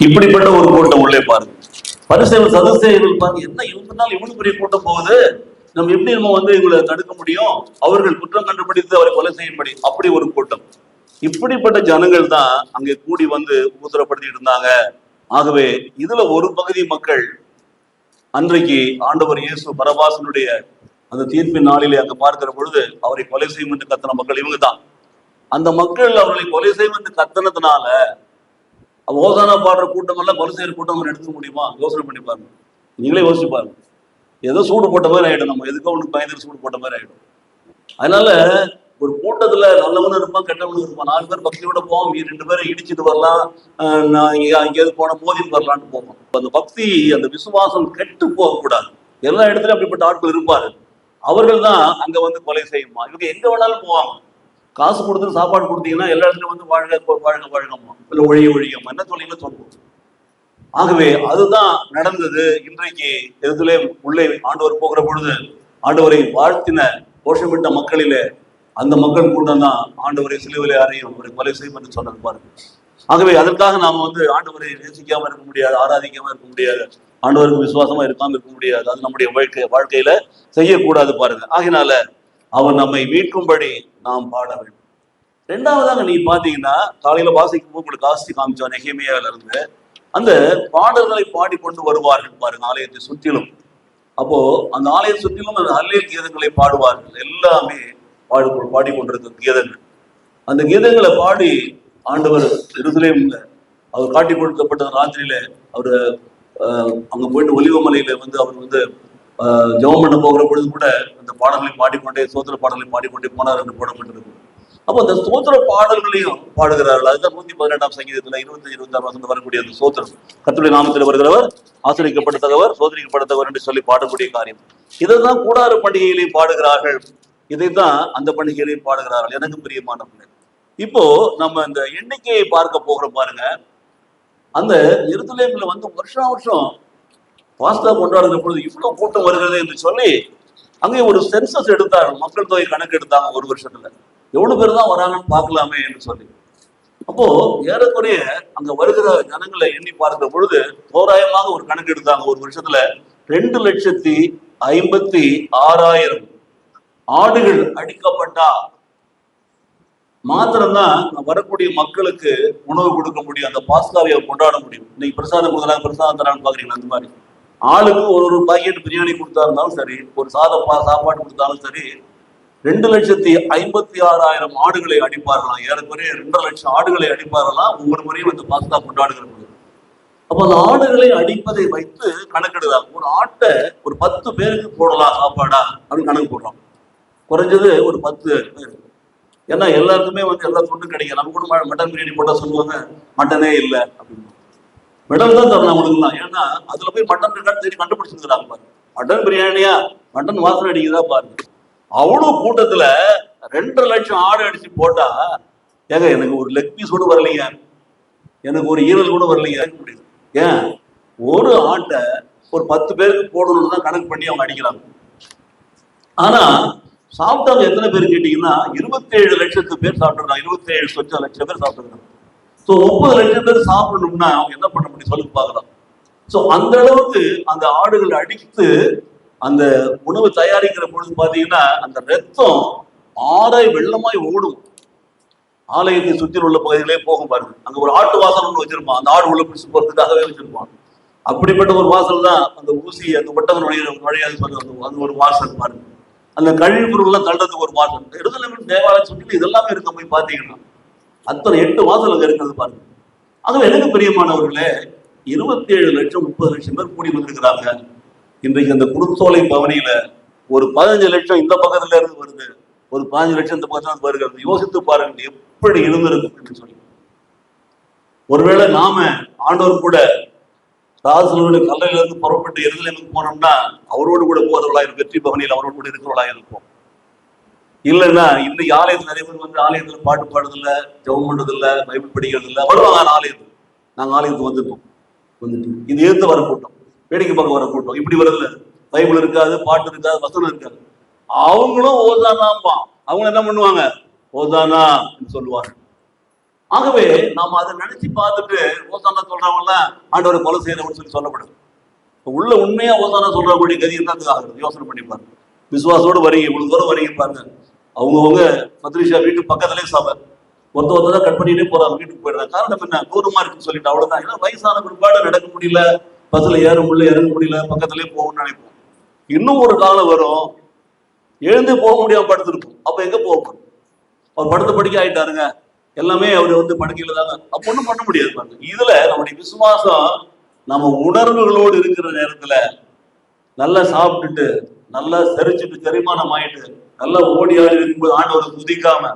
இப்படிப்பட்ட ஒரு கூட்டம் உள்ளே பாருங்க. பரிசேயர்கள் சதுசேயர்கள் பாருங்க, என்ன இவங்கனால இவ்வளவு பெரிய கூட்டம் போகுது, நம்ம எப்படி நம்ம இவங்களை தடுக்க முடியும், அவர்கள் குற்றம் கண்டுபிடித்து அவரை கொலை செய்யும்படி, அப்படி ஒரு கூட்டம். இப்படிப்பட்ட ஜனங்கள் தான் அங்கே கூடி வந்து உபத்திரப்படுத்திட்டு இருந்தாங்க. ஆகவே இதுல ஒரு பகுதி மக்கள் அன்றைக்கு ஆண்டவர் இயேசு பரபாசனுடைய அந்த தீர்ப்பின் நாளிலே அங்க பார்க்கிற பொழுது அவரை கொலை செய்யும் என்று கத்தன மக்கள் இவங்க தான். அந்த மக்கள் அவர்களை கொலை செய்யும் என்று கத்தனதுனால ஓசானா பாடுற கூட்டம் எல்லாம் கொலை செய்யற கூட்டம் எடுத்துக்க முடியுமா? யோசனை பண்ணி பாருங்க, நீங்களே யோசிச்சு பாருங்க. ஏதோ சூடு போட்ட மாதிரி ஆயிடும், நம்ம எதுக்கோ ஒண்ணு பயந்து சூடு போட்ட மாதிரி ஆயிடும். அதனால ஒரு கூட்டத்துல நல்லவனும் இருப்பான், கெட்டவனும் இருப்பான். 4 பேர் பக்தியோட போவோம், 2 பேரை இடிச்சுட்டு வரலாம், நான் எங்கேயாவது போன மோதிட்டு வரலான்னு போவோம். அந்த பக்தி, அந்த விசுவாசம் கெட்டு போகக்கூடாது. எல்லா இடத்துலயும் அப்படிப்பட்ட ஆட்கள் இருப்பாரு. அவர்கள் தான் அங்க கொலை செய்யுமா. இவங்க எங்க வேணாலும் போவாங்க. காசு கொடுத்து சாப்பாடு கொடுத்தீங்கன்னா எல்லா இடத்துலயும் வாழ்கம்மா, இல்ல ஒழியம்மா, என்ன தொழில சொல்லுவோம். ஆகவே அதுதான் நடந்தது. இன்றைக்கு எதிலே உள்ளே ஆண்டவர் போகிற பொழுது ஆண்டவரை வாழ்த்தின கோஷமிட்ட மக்களிலே அந்த மக்கள் கூட்டம் தான் ஆண்டவரை சிலுவையிலே அறையும் அவரை கொலை செய்யும் என்று சொன்னது பாருங்க. ஆகவே அதற்காக நாம ஆண்டவரை நேசிக்காம இருக்க முடியாது, ஆராதிக்காம இருக்க முடியாது, ஆண்டவருக்கு விசுவாசமா இருக்காம இருக்க முடியாது. அது நம்முடைய வாழ்க்கையில செய்யக்கூடாது பாருங்க. ஆகினால அவர் நம்மை மீட்கும்படி நாம் பாட வேண்டும். 2வதாக நீ பாத்தீங்கன்னா காலையில வாசிக்கும் போது உங்களுக்கு காசி காமிச்சோம் நெகேமியால இருந்து அந்த பாடல்களை பாடி கொண்டு வருவார்கள் பாருங்க ஆலயத்தை சுற்றிலும். அப்போ அந்த ஆலயத்தை சுற்றிலும் அந்த அல்லேல் கீதங்களை பாடுவார்கள். எல்லாமே பாடிக்கொண்டிருக்க கீதங்கள். அந்த கீதங்களை பாடி ஆண்டவர் எருசலேம்ல அவர் காட்டி கொடுக்கப்பட்ட ராத்திரியில அவரு அங்க போயிட்டு ஒலிவமலையில அவர் ஜெபம் பண்ண போகிற பொழுது கூட அந்த பாடல்களை பாடிக்கொண்டே சோத்திர பாடல்களை பாடிக்கொண்டே போனார் என்று போடப்பட்டிருக்கு. அப்போ அந்த சோத்திர பாடல்களையும் பாடுகிறார்கள். அதுதான் 118ஆம் சங்கீதத்துல 25-26 வரக்கூடிய அந்த சோத்திரம். கர்த்தருடைய நாமத்தில் வருகிறவர் ஆசிரியக்கப்பட்டவர் சோதரிக்கப்பட்டவர் என்று சொல்லி பாடக்கூடிய காரியம். இதைதான் கூடார பண்டிகையிலையும் பாடுகிறார்கள், இதைத்தான் அந்த பண்டிகையிலையும் பாடுகிறார்கள். எனக்கு பிரியமானவர்களே, இப்போ நம்ம இந்த எண்ணிக்கையை பார்க்க போகிறோம் பாருங்க. அந்த எருசலேம்ல வருஷம் பாஸ்கா கொண்டாடுகிற பொழுது இவ்வளவு கூட்டம் வருகிறது என்று சொல்லி அங்கே ஒரு சென்சஸ் எடுத்தாங்க, மக்கள் தொகை கணக்கு எடுத்தாங்க. ஒரு வருஷத்துல எவ்வளவு பேர் தான் வராங்கன்னு பார்க்கலாமே என்று சொல்லி. அப்போ ஏறக்குறைய அங்க வருகிற ஜனங்களை எண்ணி பார்க்கிற பொழுது தோராயமாக ஒரு கணக்கு எடுத்தாங்க. ஒரு வருஷத்துல 2,56,000 ஆடுகள் அடிக்கப்பட்டா மாத்திரம்தான் வரக்கூடிய மக்களுக்கு உணவு கொடுக்க முடியும், அந்த பாஸ்காவை கொண்டாட முடியும். இன்னைக்கு பிரசாதம் கொடுக்குறாங்க, பிரசாதம் தரான்னு பாக்குறீங்களா? அந்த மாதிரி ஆளுக்கு ஒரு பாக்கெட் பிரியாணி கொடுத்தா இருந்தாலும் சரி, ஒரு சாப்பாடு கொடுத்தாலும் சரி, 2,56,000 ஆடுகளை அடிப்பார்களாம். ஏறக்குறைய 2.5 லட்சம் ஆடுகளை அடிப்பார்களாம் ஒவ்வொரு முறையும் அந்த பாஸ்கா கொண்டாடுகிற போது. அப்ப அந்த ஆடுகளை அடிப்பதை வைத்து கணக்கெடுதாங்க. ஒரு ஆட்டை ஒரு 10 பேருக்கு போடலாம் சாப்பாடா அப்படின்னு கணக்கு போடுறோம். குறைஞ்சது ஒரு 10 பேர். ஏன்னா எல்லாருக்குமே எல்லா துண்டும் கிடைக்கும். நம்ம கூட மட்டன் பிரியாணி போட்டா சொல்லுவாங்க மட்டனே இல்லை அப்படின்னு. மெடல் தான் தரணும் அவங்களுக்குலாம். ஏன்னா அதுல போய் மட்டன் இருக்கான்னு சரி கண்டுபிடிச்சிருக்கிறாங்க பாருங்க. மட்டன் பிரியாணியா, மட்டன் வாசனை அடிக்குதா பாருங்க. அவ்வளவு கூட்டத்துல 2.5 லட்சம் ஆடு அடிச்சு போட்டா ஏங்க எனக்கு ஒரு லெக் பீஸ் கூட வரலைங்க, எனக்கு ஒரு ஈரல் கூட வரலைங்க. ஏன் ஒரு ஆட்டை ஒரு 10 பேருக்கு போடணும்னு தான் கணக்கு பண்ணி அவங்க அடிக்கிறாங்க. ஆனா சாப்பிட்டவங்க எத்தனை பேர் கேட்டீங்கன்னா 27 லட்சத்து பேர் சாப்பிட்டுருக்காங்க. 27 லட்சம் பேர் சாப்பிட்டுருக்காங்க. ஸோ 30 லட்சம் பேர் சாப்பிடணும்னா அவங்க என்ன பண்ண முடியும் சொல்லி பார்க்கலாம். ஸோ அந்த அளவுக்கு அந்த ஆடுகள் அடித்து அந்த உணவு தயாரிக்கிற பொழுது பாத்தீங்கன்னா அந்த ரத்தம் ஆறாய் வெள்ளமாய் ஓடும். ஆலயத்தை சுற்றி உள்ள பகுதிகளே போகும் பாருங்க. அங்க ஒரு ஆட்டு வாசல் ஒன்று வச்சிருப்பான், அந்த ஆடு உள்ள பிடிச்சு போறதுக்காகவே வச்சிருப்பான். அப்படிப்பட்ட ஒரு வாசல் தான் அந்த ஊசி அந்த ஒட்டவன் வழியாக சொல்லுவாங்க. அது ஒரு வாசல் பாருங்க. அந்த கழிவு பொருள்லாம் தள்ளுறதுக்கு ஒரு வாசல். எருசலேம் தேவாலயம் சுற்றி இதெல்லாமே இருக்க போய் பார்த்தீங்கன்னா அத்தனை 8 வாசல் அங்க இருக்கிறது பாருங்க. அதுவும் எனக்கு பிரியமானவர்களே, 27 லட்சம் 30 லட்சம் பேர் கூடி வந்திருக்கிறாங்க. இன்றைக்கு அந்த குருத்தோலை பவனியில ஒரு 15 லட்சம் இந்த பக்கத்துல இருந்து வருது, ஒரு 15 லட்சம் இந்த பக்கத்துல வருகிறது. யோசித்து பாருங்க எப்படி இருந்திருக்கு சொல்லி. ஒருவேளை நாம ஆண்டவர் கூட ராஜனுடைய கல்லையில இருந்து புறப்பட்டு எருசலேமுக்கு போனோம்னா அவரோடு கூட போறவர்களா இருக்கும், வெற்றி பவனியில் அவரோடு கூட இருக்கிறவர்களா இருப்போம். இல்லைன்னா இன்னைக்கு ஆலயத்தில் நிறைய பேர் வந்து ஆலயத்துல பாட்டு பாடுறதில்ல, ஜெபம் பண்றதில்ல, பைபிள் படிக்கிறது இல்லை. வருவாங்க ஆலயத்துக்கு, நாங்க ஆலயத்துக்கு வந்துட்டு இது எதிர்த்து வர கூட்டம், வேடிக்கை பார்க்க வர கூட்டம். இப்படி வரல, பைபிள் இருக்காது, பாட்டு இருக்காது, வசனம் இருக்காது. அவங்களும் ஓதானாம்பா, அவங்க என்ன பண்ணுவாங்க, ஓதானா சொல்லுவாங்க. ஆகவே நாம அதை நினைச்சு பார்த்துட்டு ஓசானா சொல்றவங்க ஆண்டவரை கொலை செய்யறவன்னு சொல்லி சொல்லப்படுது. உள்ள உண்மையா ஓசானா சொல்றக்கூடிய கதி என்ன ஆகுது யோசனை பண்ணி பாருங்க. விசுவாசோடு வரீங்க, இவ்வளவு தூரம் வரீங்க பாருங்க. அவங்கவுங்க பத்ரிஷா வீட்டு பக்கத்துலேயே சபை, ஒருத்ததான் கட் பண்ணிட்டே போறாங்க, வீட்டுக்கு போயிடுறாங்க. காரணம் என்ன, தூரமா இருக்குன்னு சொல்லிட்டு அவ்வளவுதான். ஏன்னா வயசான பிற்பாடு நடக்க முடியல, பஸ்ல ஏற முடியல, இறங்க முடியல, பக்கத்திலே போகணும்னு நினைப்போம். இன்னும் ஒரு காலம் வரும், எழுந்து போக முடியாம படுத்திருக்கும். அப்ப எங்க போகணும், அவர் படுத்த படிக்க ஆயிட்டாருங்க, எல்லாமே அவர் வந்து படுக்கையில தாங்க, அப்ப ஒண்ணும் பண்ண முடியாது பாருங்க. இதுல நம்முடைய விசுவாசம் நம்ம உணர்வுகளோடு இருக்கிற நேரத்துல நல்லா சாப்பிட்டுட்டு நல்லா செரிச்சுட்டு செரிமானம் ஆயிட்டு நல்லா ஓடி ஆடி இருக்கும்போது ஆண்டவரை துதிக்காம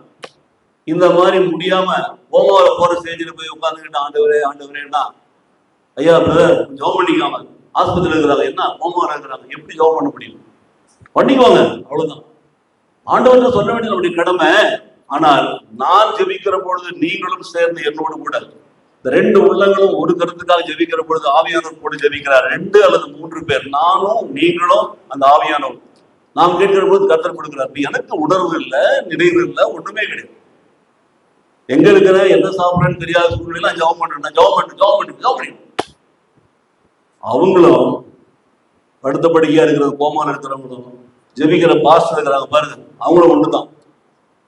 இந்த மாதிரி முடியாம ஓமாவில போற ஸ்டேஜில் போய் உட்காந்துக்கிட்டு ஆண்டவரே ஆண்டவரேன்னா, ஐயா பிரதர் ஜெபம் பண்ணிக்காம ஆஸ்பத்திரியில் இருக்கிறாங்க, என்ன ஓமாவில இருக்கிறாங்க, எப்படி ஜெபம் பண்ண முடியும், பண்ணிக்குவாங்க அவ்வளவுதான். ஆண்டவர்கிட்ட சொல்ல வேண்டியது நம்முடைய கடமை. ஆனால் நான் ஜெபிக்கிற பொழுது நீங்களும் சேர்ந்து என்னோடு கூட இந்த 2 உள்ளங்களும் ஒரு கருத்துக்காக ஜெபிக்கிற பொழுது ஆவியானவர் கூட ஜெபிக்கிறார். 2 அல்லது 3 பேர், நானும் நீங்களும் அந்த ஆவியானவர், நாம் கேட்கிற பொழுது கர்த்தர் கொடுக்கிறார். எனக்கு உணர்வு இல்லை, நினைவு இல்லை, ஒண்ணுமே கிடையாது. எங்க இருக்கிற என்ன சாப்பிட்றேன்னு தெரியாத சூழ்நிலை ஜெபம் பண்றேன். அவங்களும் அடுத்தபடியா இருக்கிற கோமால இருக்கிறவங்களும் ஜெபிக்கிற பாஸ்டர் இருக்கிறாங்க பாருங்க, அவங்களும் ஒண்ணுதான்.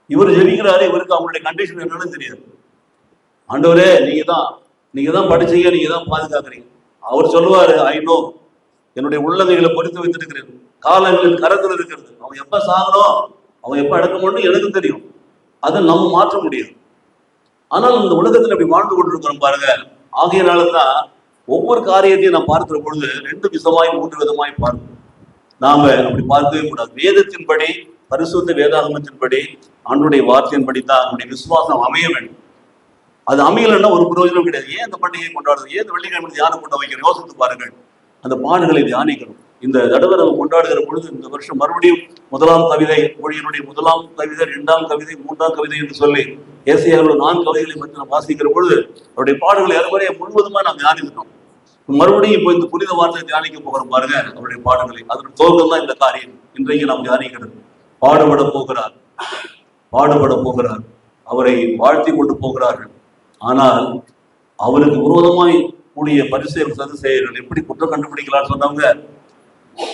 இவர் ஜெபிக்கிறாரு, இவருக்கு அவங்களுடைய கண்டிஷன் என்னன்னு தெரியாது. ஆண்டவரே நீங்க தான் படிச்சீங்க, நீங்க தான் பாதுகாக்கிறீங்க. அவர் சொல்லுவாரு, ஐநோ என்னுடைய உள்ளங்கைகளை பொறுத்து வைத்திருக்கிறேன், காலங்களின் கரத்தில் இருக்கிறது. அவன் எப்ப சாகணும், அவன் எப்ப அடக்கணும்னு எனக்கு தெரியும், அதை நம்ம மாற்ற முடியும். ஆனால் இந்த உலகத்துல அப்படி வாழ்ந்து கொண்டிருக்கிறோம் பாருங்க. ஆகையினாலதான் ஒவ்வொரு காரியத்தையும் நாம் பார்க்கிற பொழுது 2 விதமாய் 3 விதமாய் பார்க்கணும். நாம அப்படி பார்க்கவே கூடாது. வேதத்தின்படி, பரிசுத்த வேதாகமத்தின்படி, ஆண்டுடைய வார்த்தையின்படி தான் நம்முடைய விசுவாசம் அமைய வேண்டும். அது அமையலைன்னா ஒரு பிரயோஜனம் கிடையாது. ஏன் இந்த பண்டிகையை கொண்டாடுறது, ஏன் இந்த வெள்ளிக்கிழமை தியானம் கொண்டு வைக்கிறோம், யோசித்து பாருங்கள். அந்த பாடுகளை தியானிக்கணும். இந்த தடவை நம்ம கொண்டாடுகிற பொழுது இந்த வருஷம் மறுபடியும் 1ஆம் கவிதை, மொழியினுடைய 1ஆம் கவிதை, 2ஆம் கவிதை, 3ஆம் கவிதை என்று சொல்லி ஏசியாவோட 4 கவிதைகளை பற்றி நாம் வாசிக்கிற பொழுது அவருடைய பாடுகளை அறுவரையை முழுவதுமா நாம் தியானிக்கிறோம். மறுபடியும் இப்போ இந்த புனித வார்த்தையை தியானிக்க போகிறோம் பாருங்க, அவருடைய பாடுகளை. அதனுடைய துவக்கம் தான் இந்த காரியம் இன்றைக்கு நாம் தியானிக்கிறது. பாடுபட போகிறார், அவரை வாழ்த்தி கொண்டு போகிறார்கள். ஆனால் அவருக்கு விரோதமாய் கூடிய பரிசேயர் சதுசேயர்கள் எப்படி குற்றம் கண்டுபிடிக்கலாம்னு சொன்னவங்க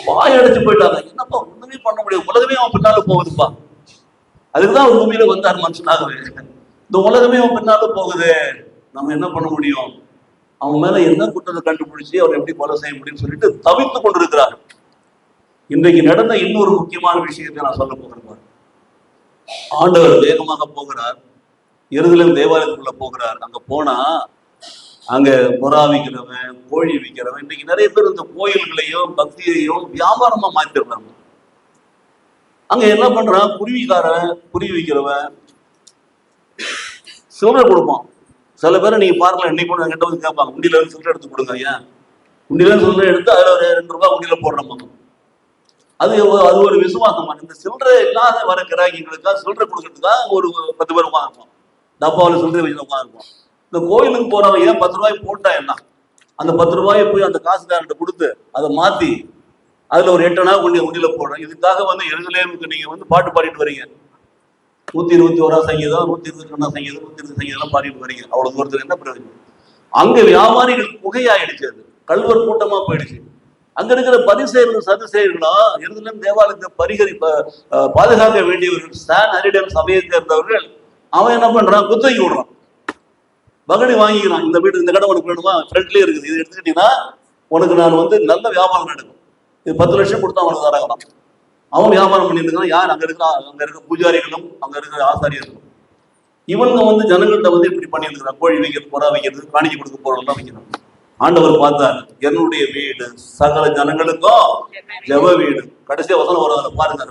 வாய் அடைச்சு போயிட்டாங்க. என்னப்பா ஒண்ணுமே பண்ண முடியாது, உலகமே அவன் பின்னால போகுதுப்பா. அதுக்குதான் அவர் பூமியில வந்தார் மனுஷனாகவே. இந்த உலகமே அவன் பின்னால போகுது, நம்ம என்ன பண்ண முடியும், அவன் மேல என்ன குற்றத்தை கண்டுபிடிச்சு அவர் எப்படி கொலை செய்ய முடியும்னு சொல்லிட்டு தவித்து கொண்டிருக்கிறார்கள். இன்றைக்கு நடந்த இன்னொரு முக்கியமான விஷயத்தை நான் சொல்ல போகிறேன். ஆண்டவர் வேகமாக போகிறார், எருசலேம் தேவாலயத்துக்குள்ள போகிறார். அங்க போனா அங்க புறா விற்கிறவன், கோழி விற்கிறவன், இன்னைக்கு நிறைய பேர் இந்த கோயில்களையும் பக்தியையும் வியாபாரமா மாத்திடுறாங்க. அங்க என்ன பண்றான், குருவிக்காரன், குருவி விற்கிறவன் சில்லறை கொடுப்பான். சில பேரை நீங்க பார்க்கலாம், இன்னைக்கு கூட என்கிட்ட வந்து கேட்பாங்க, உண்டியில இருந்து சில்லறை எடுத்து கொடுங்க ஐயா. உண்டியில சில்லறை எடுத்து அதுல ஒரு 2 ரூபாய் உண்டியில போடுறோம். அது ஒரு விசுவாசமா. இந்த சில்லறை இல்லாத வர கிராக்கிகளுக்காக சில்லறை கொடுக்கறதுக்காக ஒரு 10 பேர் உட்காந்துருப்போம், டப்பாவில் சில்லறை வச்சு உட்காந்துருப்போம். இந்த கோயிலுக்கு போறவங்க ஏன் 10 ரூபாய் போட்டா என்ன, அந்த 10 ரூபாயை போய் அந்த காசுக்காரர்கிட்ட கொடுத்து அதை மாத்தி அதுல ஒரு 8 அணா உண்டியில போடுறோம். இதுக்காக வந்து எருசலேமுக்கு நீங்க வந்து பாட்டு பாடிட்டு வரீங்க, 121 சங்கீதம், 121 சங்கீதம், 120 சங்கீதம் பாடிட்டு வரீங்க. அவ்வளவு தூரத்துக்கு என்ன பிரயோஜனம்? அங்க வியாபாரிகள் புகையாயிடுச்சு, அது கல்வர் கூட்டமா போயிடுச்சு. அங்க இருக்கிற பரிசேயர்களும் சதுசேயர்களும் எருசலேம் தேவாலயத்தை பாதுகாக்க வேண்டியவர்கள், சான் அரிடன் சபையை சேர்ந்தவர்கள், அவன் என்ன பண்றான், குத்தகை விடுறான், பகடி வாங்கிக்கிறான். இந்த வீடு, இந்த கடை உனக்கு வேணுமா, ஃப்ரெண்ட்லயே இருக்குது, இது எடுத்துக்கிட்டீங்கன்னா உனக்கு நான் வந்து நல்ல வியாபாரம் நடக்கும், இது 10 லட்சம் கொடுத்தா அவனுக்கு தராங்களாம். அவன் வியாபாரம் பண்ணிட்டு இருக்கான். யார் அங்க இருக்க பூஜாரிகளும் அங்க இருக்கிற ஆசாரியர்களும். இவங்க வந்து ஜனங்கள்கிட்ட வந்து இப்படி பண்ணியிருக்கிறான். கோழி வைக்கிறது, புறா வைக்கிறது, காணிக்கை கொடுக்க போறதெல்லாம் வைக்கிறான். ஆண்டவர் பார்த்தார், என்னுடைய வீடு சகல ஜனங்களுக்கும் ஜெப வீடு. கடைசியா வசனம் வர பாருங்க.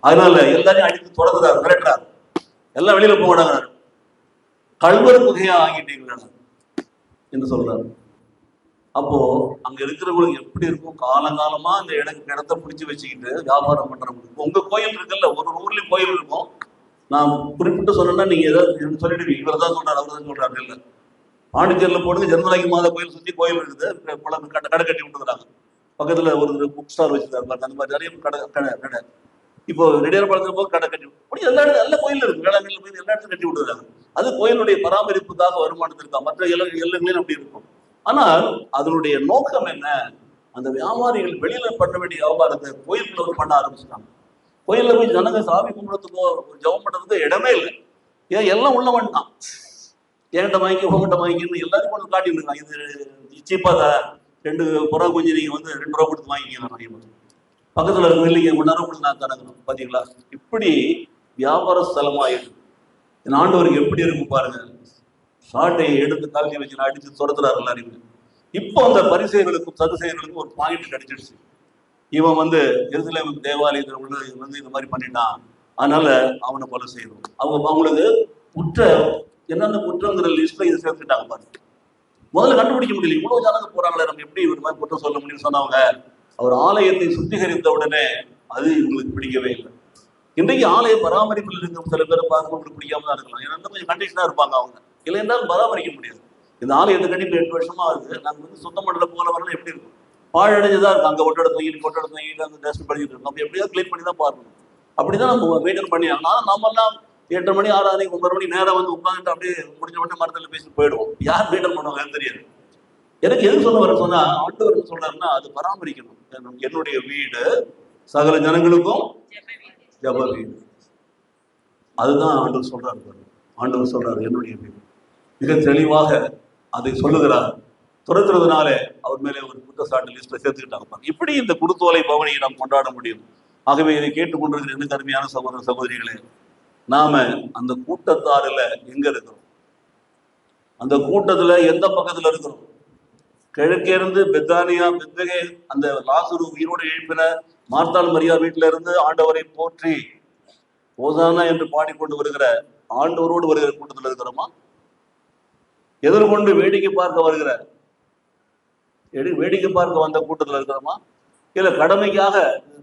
அதனால எல்லாரையும் அடித்து தொடர்ந்துறாரு, மிரட்டுறாரு, எல்லாம் வெளியில போகிறாங்க. கல்வர் குகையா ஆகிட்டீங்களா என்று சொல்றாரு. அப்போ அங்க இருக்கிறவங்களுக்கு எப்படி இருக்கும்? காலங்காலமா அந்த இடத்த பிடிச்சு வச்சுக்கிட்டு வியாபாரம் பண்றவங்களுக்கு. உங்க கோயில் இருக்குல்ல, ஒரு ஊர்லயும் கோயில் இருக்கும். நான் குறிப்பிட்டு சொன்னேன்னா நீங்க ஏதாவது சொல்லிடுவீங்க, இவர் தான் சொல்றாரு, அவர் தான் சொல்றாரு. இல்ல, பாண்டிச்சேரியில போடுங்க, ஜென்மலாகி மாதா கோயில் சுத்தி கோயில் இருக்குது, கடை கட்டி விட்டுருக்காங்க. பக்கத்துல ஒரு புக் ஸ்டார் வச்சிருக்காரு, அந்த மாதிரி நிறைய கடை. இப்போ ரெடியார் பாலத்துல போது கடை கட்டி அப்படி எல்லா இடத்துல நல்ல கோயில் இருக்கு, வேளாங்கல்ல போய் எல்லா இடத்துலையும் கட்டி விட்டுருக்காங்க. அது கோயிலுடைய பராமரிப்புக்காக வருமானத்திற்கா, மற்ற எல்லைகளையும் அப்படி இருக்கும். ஆனால் அதனுடைய நோக்கம் என்ன? அந்த வியாபாரிகள் வெளியில பண்ண வேண்டிய வியாபாரத்தை கோயிலுக்குள்ள பண்ண ஆரம்பிச்சுட்டாங்க. கோயில்ல போய் ஜனங்க சாமி கும்பிடத்துக்கோ ஜபம் பண்றதுக்கோ இடமே இல்லை. ஏன் எல்லாம் உள்ள வந்துட்டான். என்கிட்ட வாங்கி உங்ககிட்ட வாங்கின்னு எல்லாரும் கொண்டு காட்டிட்டு இருக்காங்க. இது சீப்பா தான், 2 புறா கொஞ்சம் நீங்க வந்து 2 ரூபா கொடுத்து வாங்கிக்கலாம். பக்கத்துல இருக்க இல்லைங்க 1 நேரம் கொடுத்து நான் தரங்கணும். பாத்தீங்களா? இப்படி வியாபார ஸ்தலமாயிருக்கு. என் ஆண்டவருக்கு எப்படி இருக்கும் பாருங்க. சாட்டையை எடுத்து கல்வி வச்சு அடிச்சு துரத்துறாரு எல்லாரையும். இப்போ அந்த பரிசேயர்களுக்கும் சதுசேயர்களுக்கும் ஒரு பாயிண்ட் கிடைச்சிடுச்சு. இவன் வந்து எருசலேம் தேவாலயத்தில் உள்ள வந்து இந்த மாதிரி பண்ணிட்டான், அதனால அவனை கொலை செய்யணும். அவங்களுக்கு என்னென்ன குற்றங்கிற லிஸ்ட்ல இதை சேர்த்துட்டாங்க பாருங்க. முதல்ல கண்டுபிடிக்க முடியல, இவ்வளவு ஜனங்க போறாங்களே, நம்ம எப்படி இவர் மாதிரி குற்றம் சொல்ல முடியும்னு சொன்னவங்க. அவர் ஆலயத்தை சுத்திகரித்த உடனே அது இவங்களுக்கு பிடிக்கவே இல்லை. இன்றைக்கு ஆலய பராமரிப்பில் இருக்கிற சில பேரை பார்க்க உங்களுக்கு பிடிக்காம தான் இருக்கலாம். ஏன்னா கொஞ்சம் கண்டிஷனா இருப்பாங்க அவங்க, இல்லை என்றாலும் பராமரிக்க முடியாது. இந்த ஆலயத்தை கட்டி 8 வருஷமா ஆகுது, நாங்க வந்து சுத்தம் பண்ணல போல வரலாம். எப்படி இருக்கும்? பாழடைஞ்சதா இருக்கு. அங்க ஒட்டடை தூங்கிட்டு அந்த டஸ்ட் பண்ணிட்டு இருக்கோம். நம்ம எப்படியாவது கிளீன் பண்ணி தான் பார்க்கணும். அப்படிதான் நம்ம மெயின்டைன் பண்ணி ஆகணும். நம்ம எல்லாம் 8 மணி 6 9 மணி நேரம் வந்து உட்காந்துட்டு அப்படியே முடிஞ்ச மட்டும் மரத்துல பேசிட்டு போயிடுவோம். யார் மெயின்டைன் பண்ணுவாங்க தெரியாது. எனக்கு எது சொல்ல வர சொன்னா, ஆண்டவர் என்ன சொல்றாருன்னா, அது பராமரிக்கணும். என்னுடைய வீடு சகல ஜனங்களுக்கும் ஜெப வீடு. அதுதான் ஆண்டவர் சொல்றாரு. ஆண்டவர் சொல்றாரு என்னுடைய வீடு. மிக தெளிவாக அதை சொல்லுகிறார். துரத்துறதுனால அவர் மேலே ஒரு குற்றச்சாட்டு லிஸ்ட்ல சேர்த்துக்கிட்டாங்க. இப்படி இந்த குருத்தோலை பவனியை நாம் கொண்டாட முடியும். ஆகவே இதை கேட்டுக்கொண்டிருக்கிற என்ன அருமையான சகோதர சகோதரிகளே, நாம அந்த கூட்டத்தாறுல எங்க இருக்கிறோம்? அந்த கூட்டத்துல எந்த பக்கத்துல இருக்கிறோம்? கிழக்கே இருந்து பெத்தானியா பெத்தகே அந்த லாசரு உயிரோடு எழுப்பின மார்த்தாள் மரியா வீட்டில இருந்து ஆண்டவரை போற்றி ஓசானா என்று பாடிக்கொண்டு வருகிற ஆண்டவரோடு வருகிற கூட்டத்தில் இருக்கிறோமா? எதிர்கொண்டு வேடிக்கை பார்க்க வருகிற வேடிக்கை பார்க்க வந்த கூட்டத்தில் இருக்கிறோமா? இல்ல கடமைக்காக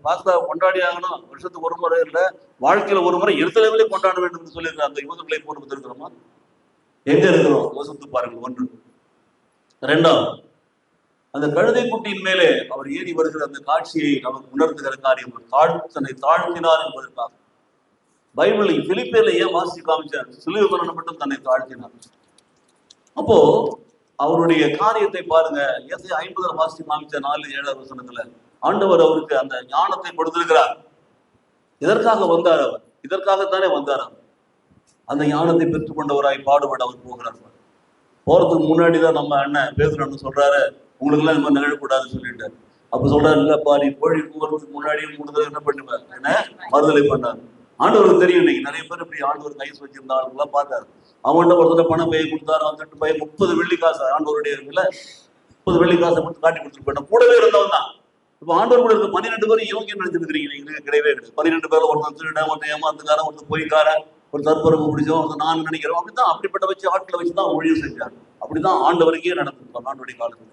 பாஸ்தா கொண்டாடி ஆகணும், வருஷத்துக்கு ஒரு முறை இல்ல வாழ்க்கையில ஒரு முறை எருசலேமிலே கொண்டாட வேண்டும் என்று சொல்லியிருக்கிற அந்த யூதர்களை போட்டு இருக்கிறோமா? எங்க இருக்கிறோம்? யோசித்து பாருங்கள். 1. 2, அந்த கழுதை குட்டியின் மேலே அவர் ஏறி வருகிற அந்த காட்சியை நமக்கு உணர்த்துகிற காரியம், தன்னை தாழ்த்தினார் என்பதற்காக. பைபிளை பிலிப்பியர்ல ஏன் வாசி காமிச்சார்? சிலுவை மரணம் மட்டும் தன்னை தாழ்த்தினார். அப்போ அவருடைய காரியத்தை பாருங்க. ஏசாயா 50 வாசி காமிச்ச 4-7 வசனத்துல ஆண்டவர் அவருக்கு அந்த ஞானத்தை கொடுத்திருக்கிறார். இதற்காக வந்தார் அவர், இதற்காகத்தானே வந்தார் அவர். அந்த ஞானத்தை பெற்றுக்கொண்டவராய் பாடுபட அவர் போகிறார். போறதுக்கு முன்னாடிதான் நம்ம அண்ணன் பேசுறோம்னு சொல்றாரு, உங்களுக்கு எல்லாம் இந்த மாதிரி நிகழக்கூடாதுன்னு சொல்லிட்டாரு. அப்ப சொல்றாரு, இல்லப்பா நீ கோழி கூறதுக்கு முன்னாடியே 3 தடவை என்ன பண்ணுவேன் என்ன மறுதலை பண்ணாரு. ஆண்டவருக்கு தெரியும். இன்னைக்கு நிறைய பேர் இப்படி ஆண்டவர் கைஸ் வச்சிருந்த ஆளுங்கெல்லாம் பார்த்தாரு. அவன்கிட்ட ஒருத்தர் பணம் பையை கொடுத்தாரு, வந்துட்டு பையன் 30 வெள்ளி காசு ஆண்டவருடைய இருக்குல்ல, 30 வெள்ளி காசை மட்டும் காட்டி கொடுத்துட்டு போயிட்டான். கூடவே இருந்தவன் தான். இப்ப ஆண்டவர் கூட இருக்க 12 பேரும் யோகியம் நினைச்சிருக்கிறீங்க நீங்க? கிடையவே கிடையாது. 12 பேரும் ஒருத்தன் திருடன், ஒருத்தன் ஏமாத்துக்காரன், ஒருத்தன் பொய்க்காரன், ஒரு தற்பரவு பிடிச்சோம், ஒருத்தன் நான் நினைக்கிறோம். அப்படித்தான் அப்படிப்பட்ட ஆட்களை வச்சுதான் ஊழியம் செஞ்சார். அப்படிதான் ஆண்டவருக்கே நடந்திருப்பாங்க ஆண்டோடைய காலத்துல.